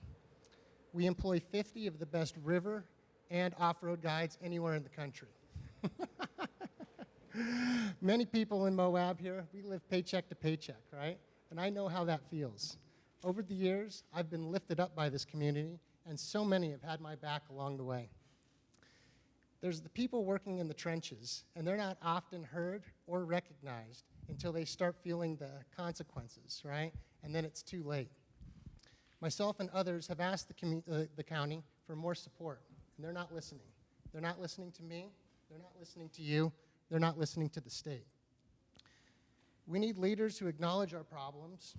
We employ 50 of the best river and off-road guides anywhere in the country. Many people in Moab here, we live paycheck to paycheck, right? And I know how that feels. Over the years, I've been lifted up by this community, and so many have had my back along the way. There's the people working in the trenches, and they're not often heard or recognized until they start feeling the consequences, right? And then it's too late. Myself and others have asked the county for more support, and they're not listening. They're not listening to me. They're not listening to you. They're not listening to the state. We need leaders who acknowledge our problems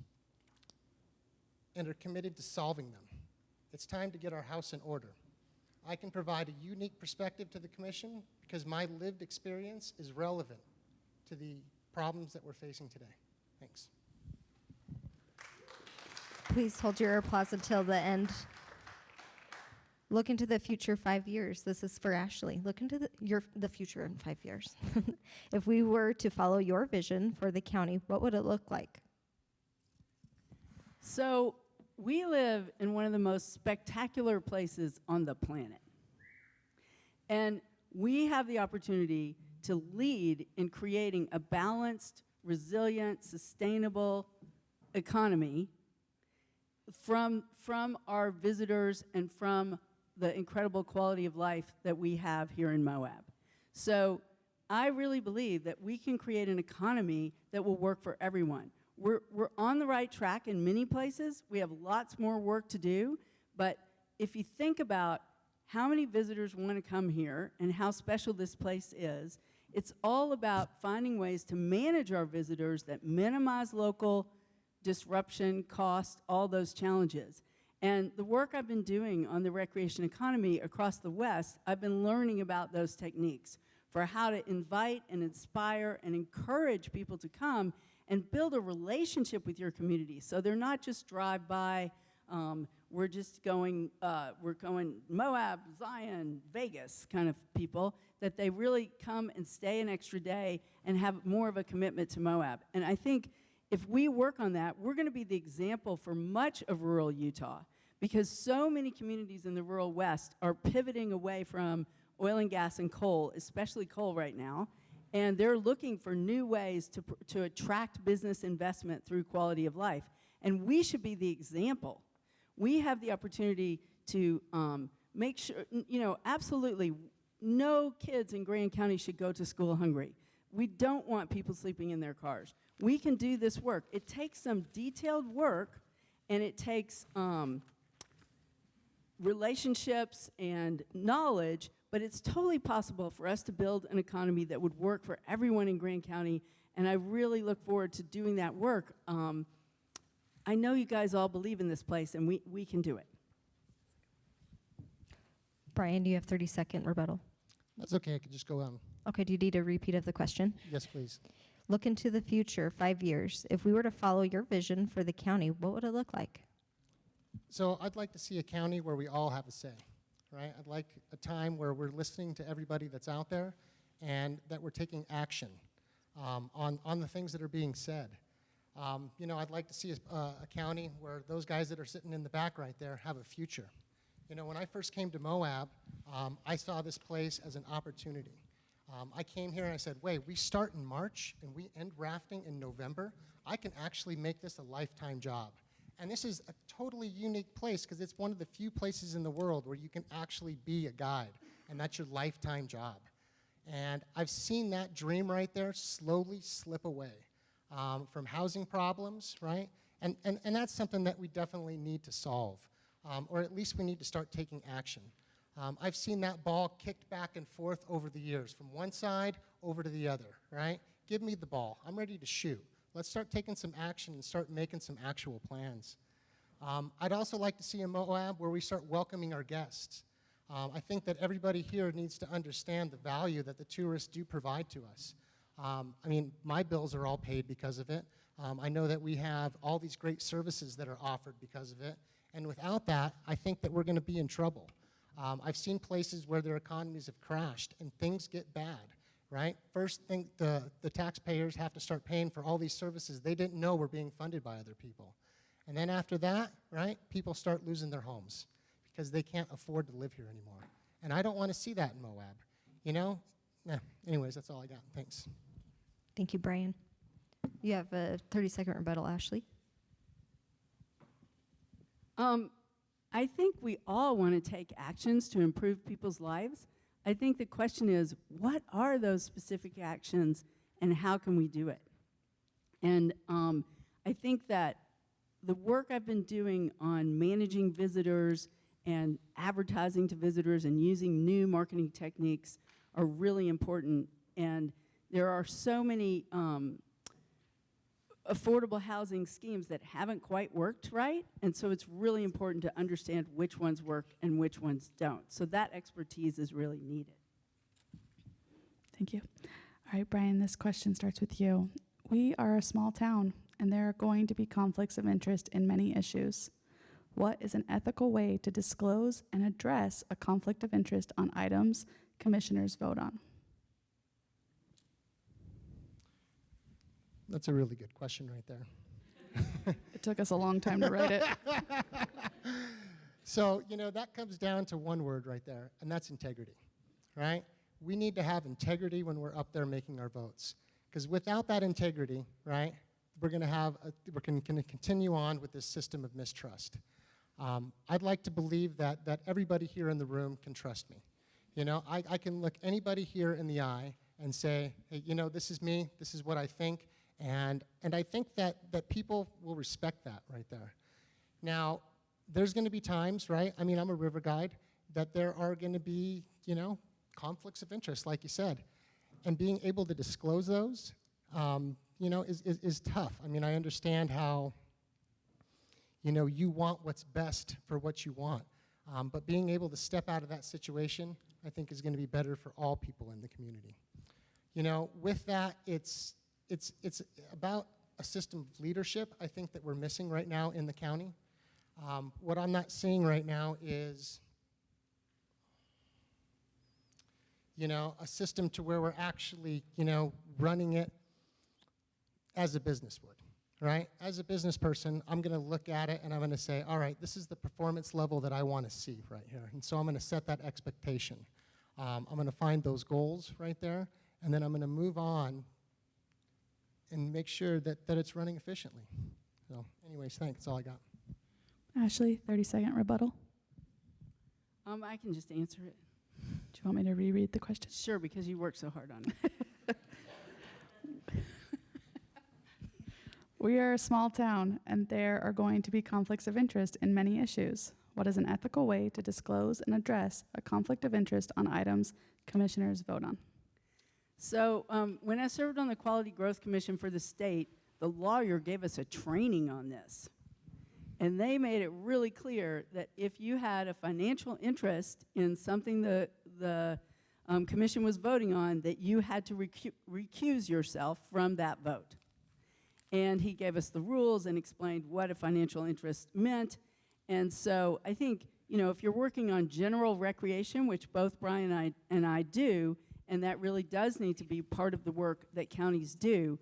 and are committed to solving them. It's time to get our house in order. I can provide a unique perspective to the commission because my lived experience is relevant to the problems that we're facing today. Thanks. Please hold your applause until the end. Look into the future 5 years. This is for Ashley. Look into the future in 5 years. If we were to follow your vision for the county, what would it look like? So we live in one of the most spectacular places on the planet. And we have the opportunity to lead in creating a balanced, resilient, sustainable economy from our visitors and from the incredible quality of life that we have here in Moab. So I really believe that we can create an economy that will work for everyone. We're on the right track in many places. We have lots more work to do, but if you think about how many visitors want to come here and how special this place is, it's all about finding ways to manage our visitors that minimize local disruption, cost, all those challenges. And the work I've been doing on the recreation economy across the West, I've been learning about those techniques for how to invite and inspire and encourage people to come and build a relationship with your community. So they're not just drive-by, we're going Moab, Zion, Vegas kind of people, that they really come and stay an extra day and have more of a commitment to Moab. And I think if we work on that, we're going to be the example for much of rural Utah, because so many communities in the rural West are pivoting away from oil and gas and coal, especially coal right now, and they're looking for new ways to attract business investment through quality of life. And we should be the example. We have the opportunity to make sure, absolutely no kids in Grand County should go to school hungry. We don't want people sleeping in their cars. We can do this work. It takes some detailed work, and it takes relationships and knowledge, but it's totally possible for us to build an economy that would work for everyone in Grand County, and I really look forward to doing that work. I know you guys all believe in this place, and we can do it. Brian, do you have 30-second rebuttal? That's okay. I could just go on. Okay, do you need a repeat of the question? Yes, please. Look into the future, 5 years. If we were to follow your vision for the county, what would it look like? So I'd like to see a county where we all have a say, right? I'd like a time where we're listening to everybody that's out there and that we're taking action on the things that are being said. I'd like to see a county where those guys that are sitting in the back right there have a future. When I first came to Moab, I saw this place as an opportunity. I came here and I said, wait, we start in March and we end rafting in November. I can actually make this a lifetime job. And this is a totally unique place because it's one of the few places in the world where you can actually be a guide, and that's your lifetime job. And I've seen that dream right there slowly slip away from housing problems, right? And that's something that we definitely need to solve, or at least we need to start taking action. I've seen that ball kicked back and forth over the years, from one side over to the other, right? Give me the ball. I'm ready to shoot. Let's start taking some action and start making some actual plans. I'd also like to see a Moab where we start welcoming our guests. I think that everybody here needs to understand the value that the tourists do provide to us. I mean, my bills are all paid because of it. I know that we have all these great services that are offered because of it. And without that, I think that we're going to be in trouble. I've seen places where their economies have crashed and things get bad, right? First thing, the taxpayers have to start paying for all these services they didn't know were being funded by other people. And then after that, right, people start losing their homes because they can't afford to live here anymore. And I don't want to see that in Moab, you know? Anyways, that's all I got. Thanks. Thank you, Brian. You have a 30-second rebuttal, Ashley. I think we all want to take actions to improve people's lives. I think the question is, what are those specific actions and how can we do it? And I think that the work I've been doing on managing visitors and advertising to visitors and using new marketing techniques are really important. And there are so many affordable housing schemes that haven't quite worked right, and so it's really important to understand which ones work and which ones don't. So that expertise is really needed. Thank you. All right, Brian, this question starts with you. We are a small town, and there are going to be conflicts of interest in many issues. What is an ethical way to disclose and address a conflict of interest on items commissioners vote on? That's a really good question right there. It took us a long time to write it. So, you know, that comes down to one word right there, and that's integrity, right? We need to have integrity when we're up there making our votes. Because without that integrity, right, we're going to continue on with this system of mistrust. I'd like to believe that everybody here in the room can trust me. You know, I can look anybody here in the eye and say, hey, you know, this is me, this is what I think, and I think that people will respect that right there. Now, there's going to be times, right? I mean, I'm a river guide, that there are going to be, you know, conflicts of interest, like you said. And being able to disclose those, you know, is tough. I mean, I understand how, you know, you want what's best for what you want. But being able to step out of that situation, I think is going to be better for all people in the community. You know, with that, it's about a system of leadership, I think, that we're missing right now in the county. What I'm not seeing right now is, you know, a system to where we're actually, you know, running it as a business would, right? As a business person, I'm going to look at it and I'm going to say, all right, this is the performance level that I want to see right here. And so I'm going to set that expectation. I'm going to find those goals right there, and then I'm going to move on and make sure that it's running efficiently. So anyways, thanks. That's all I got. Ashley, 30-second rebuttal. I can just answer it. Do you want me to reread the question? Sure, because you worked so hard on it. We are a small town, and there are going to be conflicts of interest in many issues. What is an ethical way to disclose and address a conflict of interest on items commissioners vote on? So when I served on the Quality Growth Commission for the state, the lawyer gave us a training on this. And they made it really clear that if you had a financial interest in something the commission was voting on, that you had to recuse yourself from that vote. And he gave us the rules and explained what a financial interest meant. And so I think, you know, if you're working on general recreation, which both Brian and I do, and that really does need to be part of the work that counties do,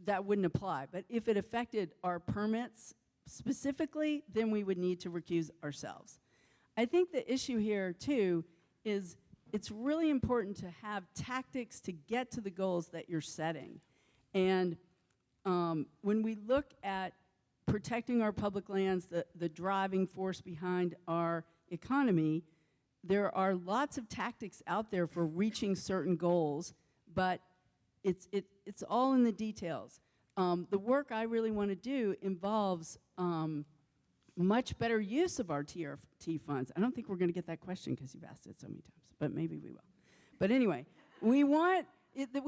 that wouldn't apply. But if it affected our permits specifically, then we would need to recuse ourselves. I think the issue here, too, is it's really important to have tactics to get to the goals that you're setting. And when we look at protecting our public lands, the driving force behind our economy, there are lots of tactics out there for reaching certain goals, but it's all in the details. The work I really want to do involves much better use of our TRT funds. I don't think we're going to get that question because you've asked it so many times, but maybe we will. But anyway, we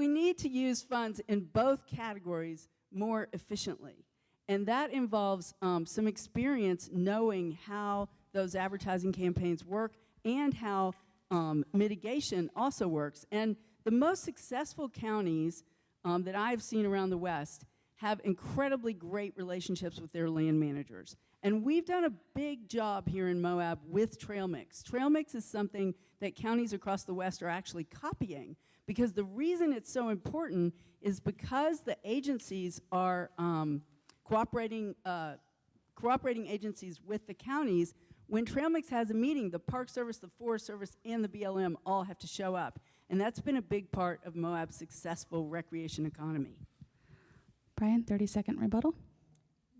need to use funds in both categories more efficiently. And that involves some experience knowing how those advertising campaigns work and how mitigation also works. And the most successful counties that I've seen around the West have incredibly great relationships with their land managers. And we've done a big job here in Moab with trail mix. Trail mix is something that counties across the West are actually copying, because the reason it's so important is because the agencies are cooperating agencies with the counties. When trail mix has a meeting, the Park Service, the Forest Service, and the BLM all have to show up. And that's been a big part of Moab's successful recreation economy. Brian, 30-second rebuttal.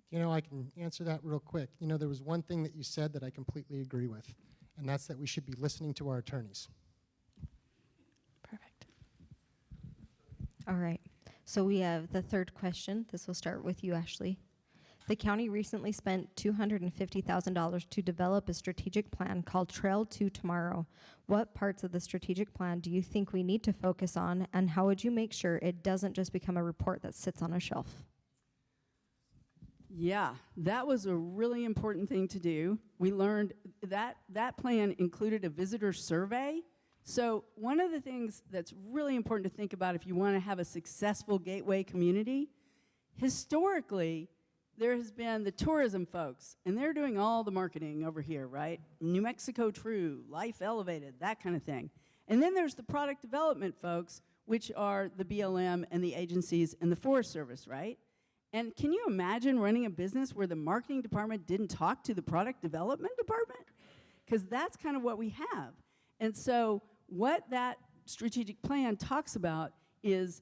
You know, I can answer that real quick. You know, there was one thing that you said that I completely agree with, and that's that we should be listening to our attorneys. Perfect. All right. So we have the third question. This will start with you, Ashley. The county recently spent $250,000 to develop a strategic plan called Trail to Tomorrow. What parts of the strategic plan do you think we need to focus on, and how would you make sure it doesn't just become a report that sits on a shelf? Yeah, that was a really important thing to do. We learned that that plan included a visitor survey. So one of the things that's really important to think about if you want to have a successful gateway community, historically, there has been the tourism folks, and they're doing all the marketing over here, right? New Mexico True, Life Elevated, that kind of thing. And then there's the product development folks, which are the BLM and the agencies and the Forest Service, right? And can you imagine running a business where the marketing department didn't talk to the product development department? Because that's kind of what we have. And so what that strategic plan talks about is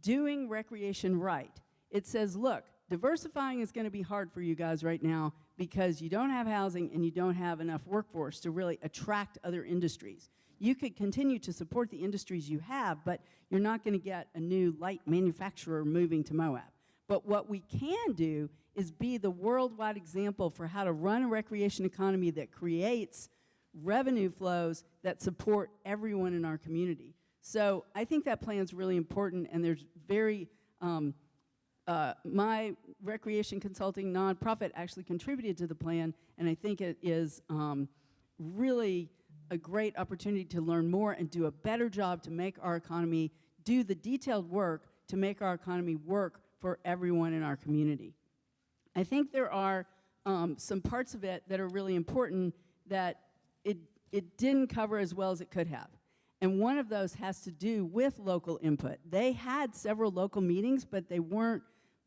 doing recreation right. It says, look, diversifying is going to be hard for you guys right now because you don't have housing and you don't have enough workforce to really attract other industries. You could continue to support the industries you have, but you're not going to get a new light manufacturer moving to Moab. But what we can do is be the worldwide example for how to run a recreation economy that creates revenue flows that support everyone in our community. So I think that plan's really important, and there's my recreation consulting nonprofit actually contributed to the plan, and I think it is really a great opportunity to learn more and do a better job to make our economy, do the detailed work to make our economy work for everyone in our community. I think there are some parts of it that are really important that it didn't cover as well as it could have. And one of those has to do with local input. They had several local meetings, but they weren't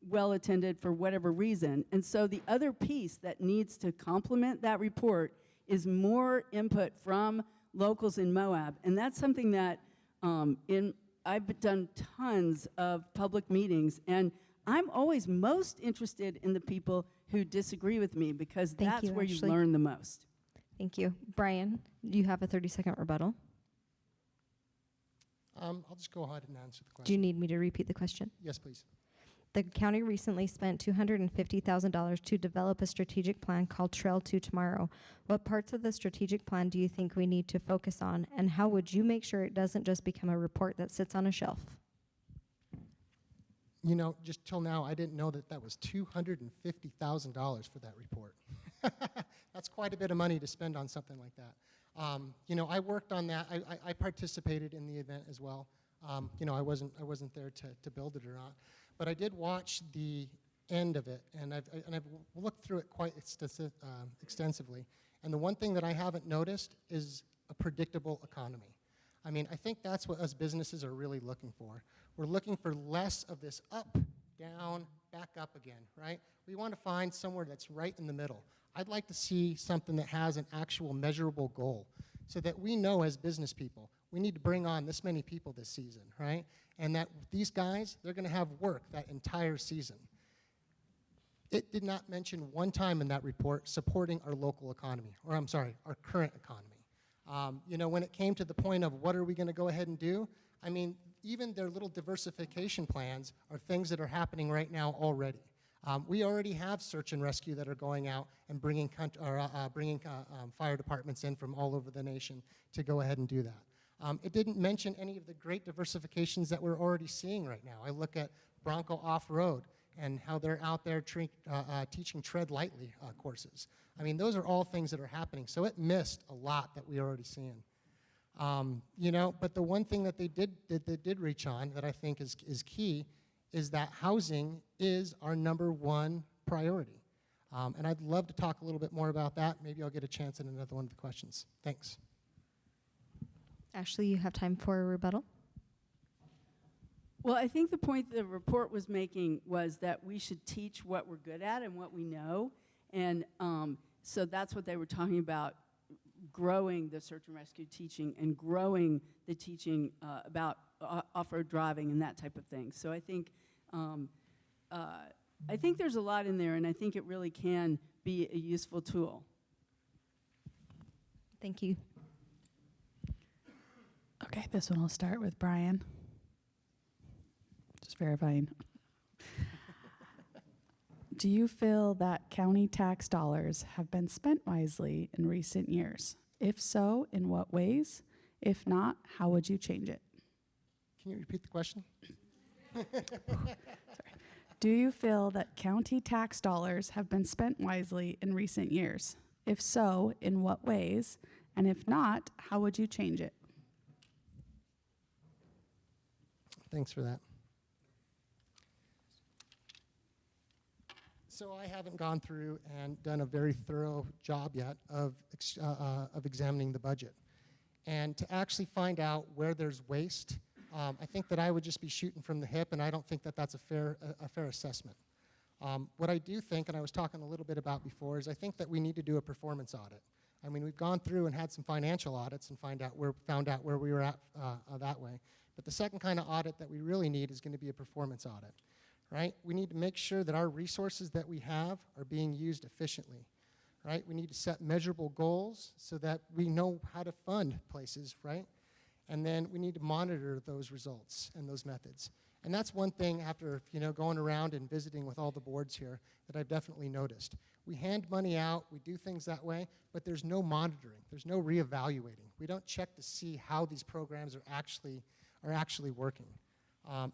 well attended for whatever reason. And so the other piece that needs to complement that report is more input from locals in Moab. And that's something that I've done tons of public meetings, and I'm always most interested in the people who disagree with me, because that's where you learn the most. Thank you. Brian, you have a 30-second rebuttal. I'll just go ahead and answer the question. Do you need me to repeat the question? Yes, please. The county recently spent $250,000 to develop a strategic plan called Trail to Tomorrow. What parts of the strategic plan do you think we need to focus on, and how would you make sure it doesn't just become a report that sits on a shelf? You know, just till now, I didn't know that that was $250,000 for that report. That's quite a bit of money to spend on something like that. You know, I worked on that. I participated in the event as well. You know, I wasn't there to build it or not, but I did watch the end of it, and I've looked through it quite extensively. And the one thing that I haven't noticed is a predictable economy. I mean, I think that's what us businesses are really looking for. We're looking for less of this up, down, back up again, right? We want to find somewhere that's right in the middle. I'd like to see something that has an actual measurable goal so that we know as business people, we need to bring on this many people this season, right? And that these guys, they're going to have work that entire season. It did not mention one time in that report supporting our local economy, or I'm sorry, our current economy. You know, when it came to the point of what are we going to go ahead and do, I mean, even their little diversification plans are things that are happening right now already. We already have search and rescue that are going out and bringing fire departments in from all over the nation to go ahead and do that. It didn't mention any of the great diversifications that we're already seeing right now. I look at Bronco Off-Road and how they're out there teaching tread lightly courses. I mean, those are all things that are happening. So it missed a lot that we're already seeing. You know, but the one thing that they did reach on that I think is key is that housing is our #1 priority. And I'd love to talk a little bit more about that. Maybe I'll get a chance in another one of the questions. Thanks. Ashley, you have time for a rebuttal. Well, I think the point the report was making was that we should teach what we're good at and what we know. And so that's what they were talking about, growing the search and rescue teaching and growing the teaching about off-road driving and that type of thing. So I think there's a lot in there, and I think it really can be a useful tool. Thank you. Okay, this one will start with Brian. Just verifying. Do you feel that county tax dollars have been spent wisely in recent years? If so, in what ways? If not, how would you change it? Can you repeat the question? Do you feel that county tax dollars have been spent wisely in recent years? If so, in what ways? And if not, how would you change it? Thanks for that. So I haven't gone through and done a very thorough job yet of examining the budget. And to actually find out where there's waste, I think that I would just be shooting from the hip, and I don't think that that's a fair assessment. What I do think, and I was talking a little bit about before, is I think that we need to do a performance audit. I mean, we've gone through and had some financial audits and found out where we were at that way. But the second kind of audit that we really need is going to be a performance audit, right? We need to make sure that our resources that we have are being used efficiently, right? We need to set measurable goals so that we know how to fund places, right? And then we need to monitor those results and those methods. And that's one thing after, you know, going around and visiting with all the boards here that I've definitely noticed. We hand money out, we do things that way, but there's no monitoring, there's no reevaluating. We don't check to see how these programs are actually working.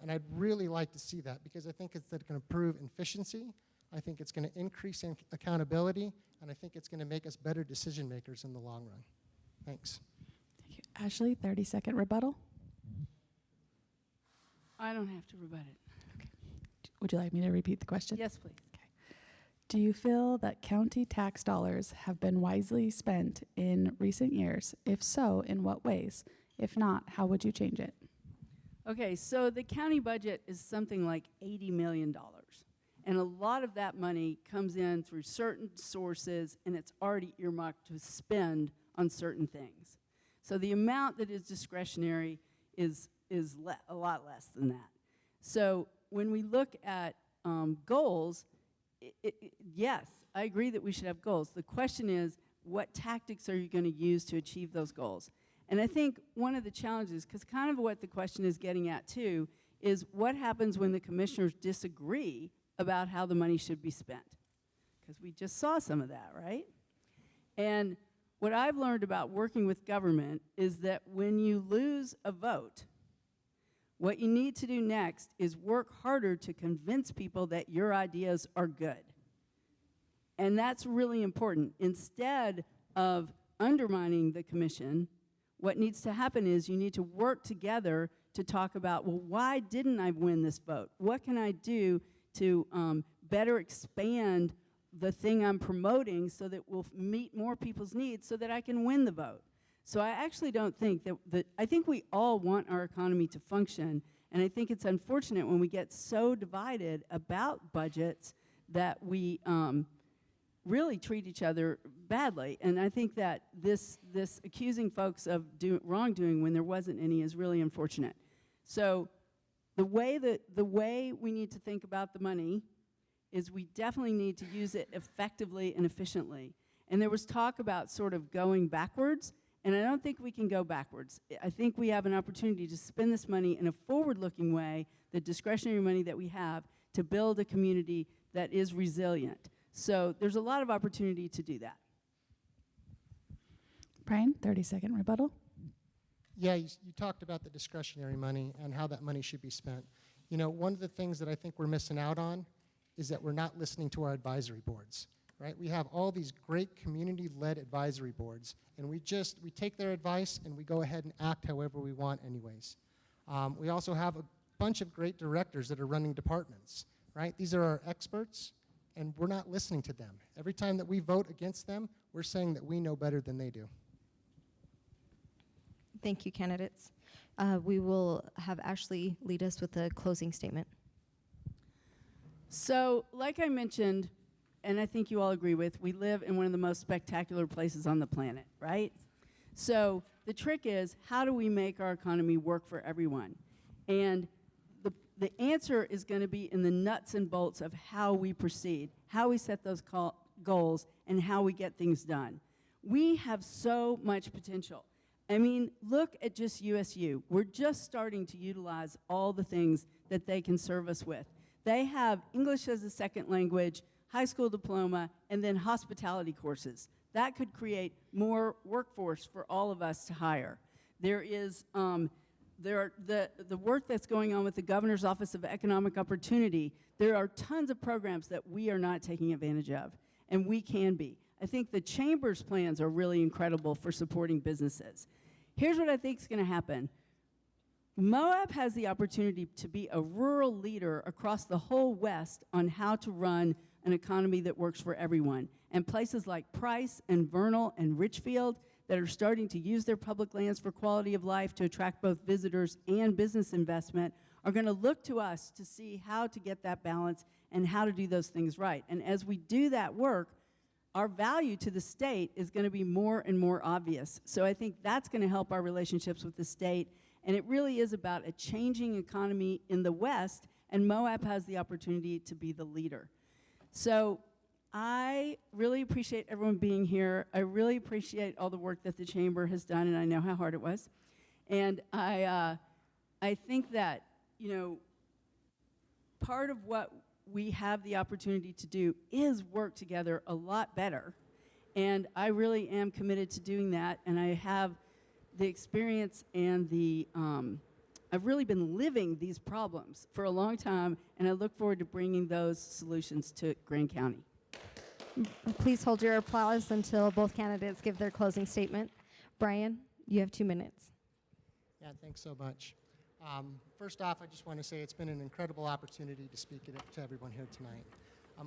And I'd really like to see that because I think it's going to improve efficiency, I think it's going to increase accountability, and I think it's going to make us better decision makers in the long run. Thanks. Thank you. Ashley, 30-second rebuttal. I don't have to rebut it. Would you like me to repeat the question? Yes, please. Do you feel that county tax dollars have been wisely spent in recent years? If so, in what ways? If not, how would you change it? Okay, so the county budget is something like $80 million. And a lot of that money comes in through certain sources, and it's already earmarked to spend on certain things. So the amount that is discretionary is a lot less than that. So when we look at goals, yes, I agree that we should have goals. The question is, what tactics are you going to use to achieve those goals? And I think one of the challenges, because kind of what the question is getting at too, is what happens when the commissioners disagree about how the money should be spent? Because we just saw some of that, right? And what I've learned about working with government is that when you lose a vote, what you need to do next is work harder to convince people that your ideas are good. And that's really important. Instead of undermining the commission, what needs to happen is you need to work together to talk about, well, why didn't I win this vote? What can I do to better expand the thing I'm promoting so that we'll meet more people's needs so that I can win the vote? So I actually don't think that I think we all want our economy to function, and I think it's unfortunate when we get so divided about budgets that we really treat each other badly. And I think that this accusing folks of wrongdoing when there wasn't any is really unfortunate. So the way we need to think about the money is we definitely need to use it effectively and efficiently. And there was talk about sort of going backwards, and I don't think we can go backwards. I think we have an opportunity to spend this money in a forward-looking way, the discretionary money that we have, to build a community that is resilient. So there's a lot of opportunity to do that. Brian, 30-second rebuttal. Yeah, you talked about the discretionary money and how that money should be spent. You know, one of the things that I think we're missing out on is that we're not listening to our advisory boards, right? We have all these great community-led advisory boards, and we take their advice and we go ahead and act however we want anyways. We also have a bunch of great directors that are running departments, right? These are our experts, and we're not listening to them. Every time that we vote against them, we're saying that we know better than they do. Thank you, candidates. We will have Ashley lead us with a closing statement. So, like I mentioned, and I think you all agree with, we live in one of the most spectacular places on the planet, right? So the trick is, how do we make our economy work for everyone? And the answer is going to be in the nuts and bolts of how we proceed, how we set those goals, and how we get things done. We have so much potential. I mean, look at just USU. We're just starting to utilize all the things that they can serve us with. They have English as a second language, high school diploma, and then hospitality courses. That could create more workforce for all of us to hire. There is the work that's going on with the Governor's Office of Economic Opportunity. There are tons of programs that we are not taking advantage of, and we can be. I think the Chamber's plans are really incredible for supporting businesses. Here's what I think is going to happen. Moab has the opportunity to be a rural leader across the whole West on how to run an economy that works for everyone. And places like Price and Vernal and Richfield that are starting to use their public lands for quality of life to attract both visitors and business investment are going to look to us to see how to get that balance and how to do those things right. And as we do that work, our value to the state is going to be more and more obvious. So I think that's going to help our relationships with the state. And it really is about a changing economy in the West, and Moab has the opportunity to be the leader. So I really appreciate everyone being here. I really appreciate all the work that the Chamber has done, and I know how hard it was. And I think that, you know, part of what we have the opportunity to do is work together a lot better. And I really am committed to doing that, and I have the experience and I've really been living these problems for a long time, and I look forward to bringing those solutions to Grand County. Please hold your applause until both candidates give their closing statement. Brian, you have 2 minutes. Yeah, thanks so much. First off, I just want to say it's been an incredible opportunity to speak to everyone here tonight.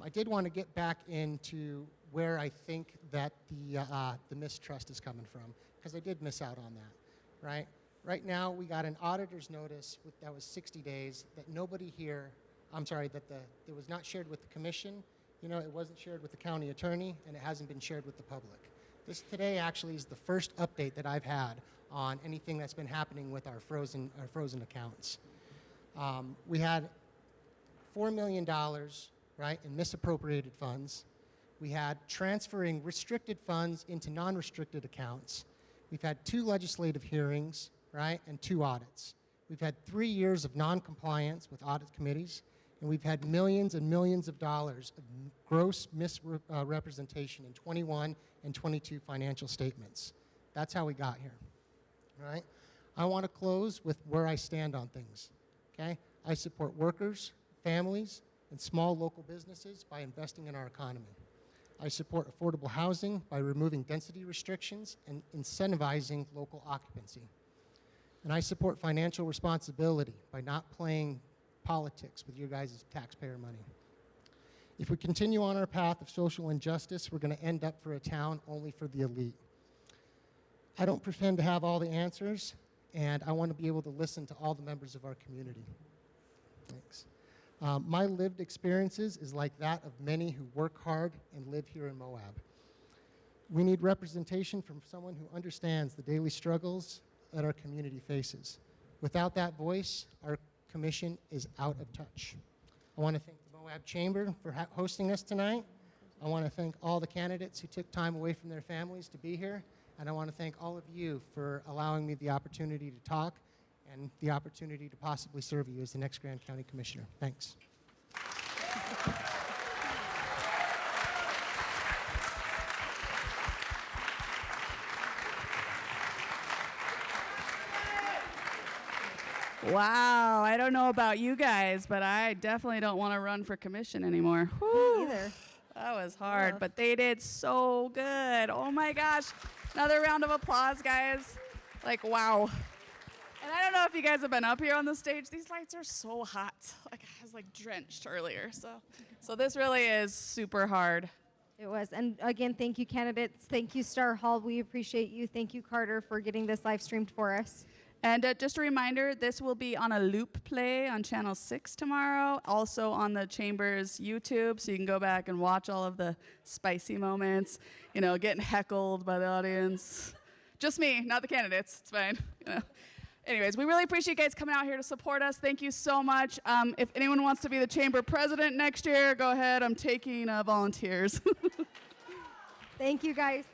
I did want to get back into where I think that the mistrust is coming from, because I did miss out on that, right? Right now, we got an auditor's notice that was 60 days that nobody here, it was not shared with the commission, you know, it wasn't shared with the county attorney, and it hasn't been shared with the public. This today actually is the first update that I've had on anything that's been happening with our frozen accounts. We had $4 million, right, in misappropriated funds. We had transferring restricted funds into non-restricted accounts. We've had 2 legislative hearings, right, and 2 audits. We've had 3 years of non-compliance with audit committees, and we've had millions and millions of dollars of gross misrepresentation in 21 and 22 financial statements. That's how we got here, right? I want to close with where I stand on things, okay? I support workers, families, and small local businesses by investing in our economy. I support affordable housing by removing density restrictions and incentivizing local occupancy. And I support financial responsibility by not playing politics with your guys' taxpayer money. If we continue on our path of social injustice, we're going to end up for a town only for the elite. I don't pretend to have all the answers, and I want to be able to listen to all the members of our community. Thanks. My lived experiences is like that of many who work hard and live here in Moab. We need representation from someone who understands the daily struggles that our community faces. Without that voice, our commission is out of touch. I want to thank the Moab Chamber for hosting us tonight. I want to thank all the candidates who took time away from their families to be here. And I want to thank all of you for allowing me the opportunity to talk and the opportunity to possibly serve you as the next Grand County Commissioner. Thanks. Wow, I don't know about you guys, but I definitely don't want to run for commission anymore. Whew. Either. That was hard, Rough. but they did so good. Oh my gosh. Another round of applause, guys. Like, wow. And I don't know if you guys have been up here on the stage. These lights are so hot. Like, I was like drenched earlier. So this really is super hard. It was. And again, thank you, candidates. Thank you, Star Hall. We appreciate you. Thank you, Carter, for getting this live streamed for us. And just a reminder, this will be on a loop play on Channel 6 tomorrow, also on the Chamber's YouTube, so you can go back and watch all of the spicy moments, you know, getting heckled by the audience. Just me, not the candidates. It's fine. You know. Anyways, we really appreciate you guys coming out here to support us. Thank you so much. If anyone wants to be the Chamber president next year, go ahead. I'm taking volunteers. Thank you, guys.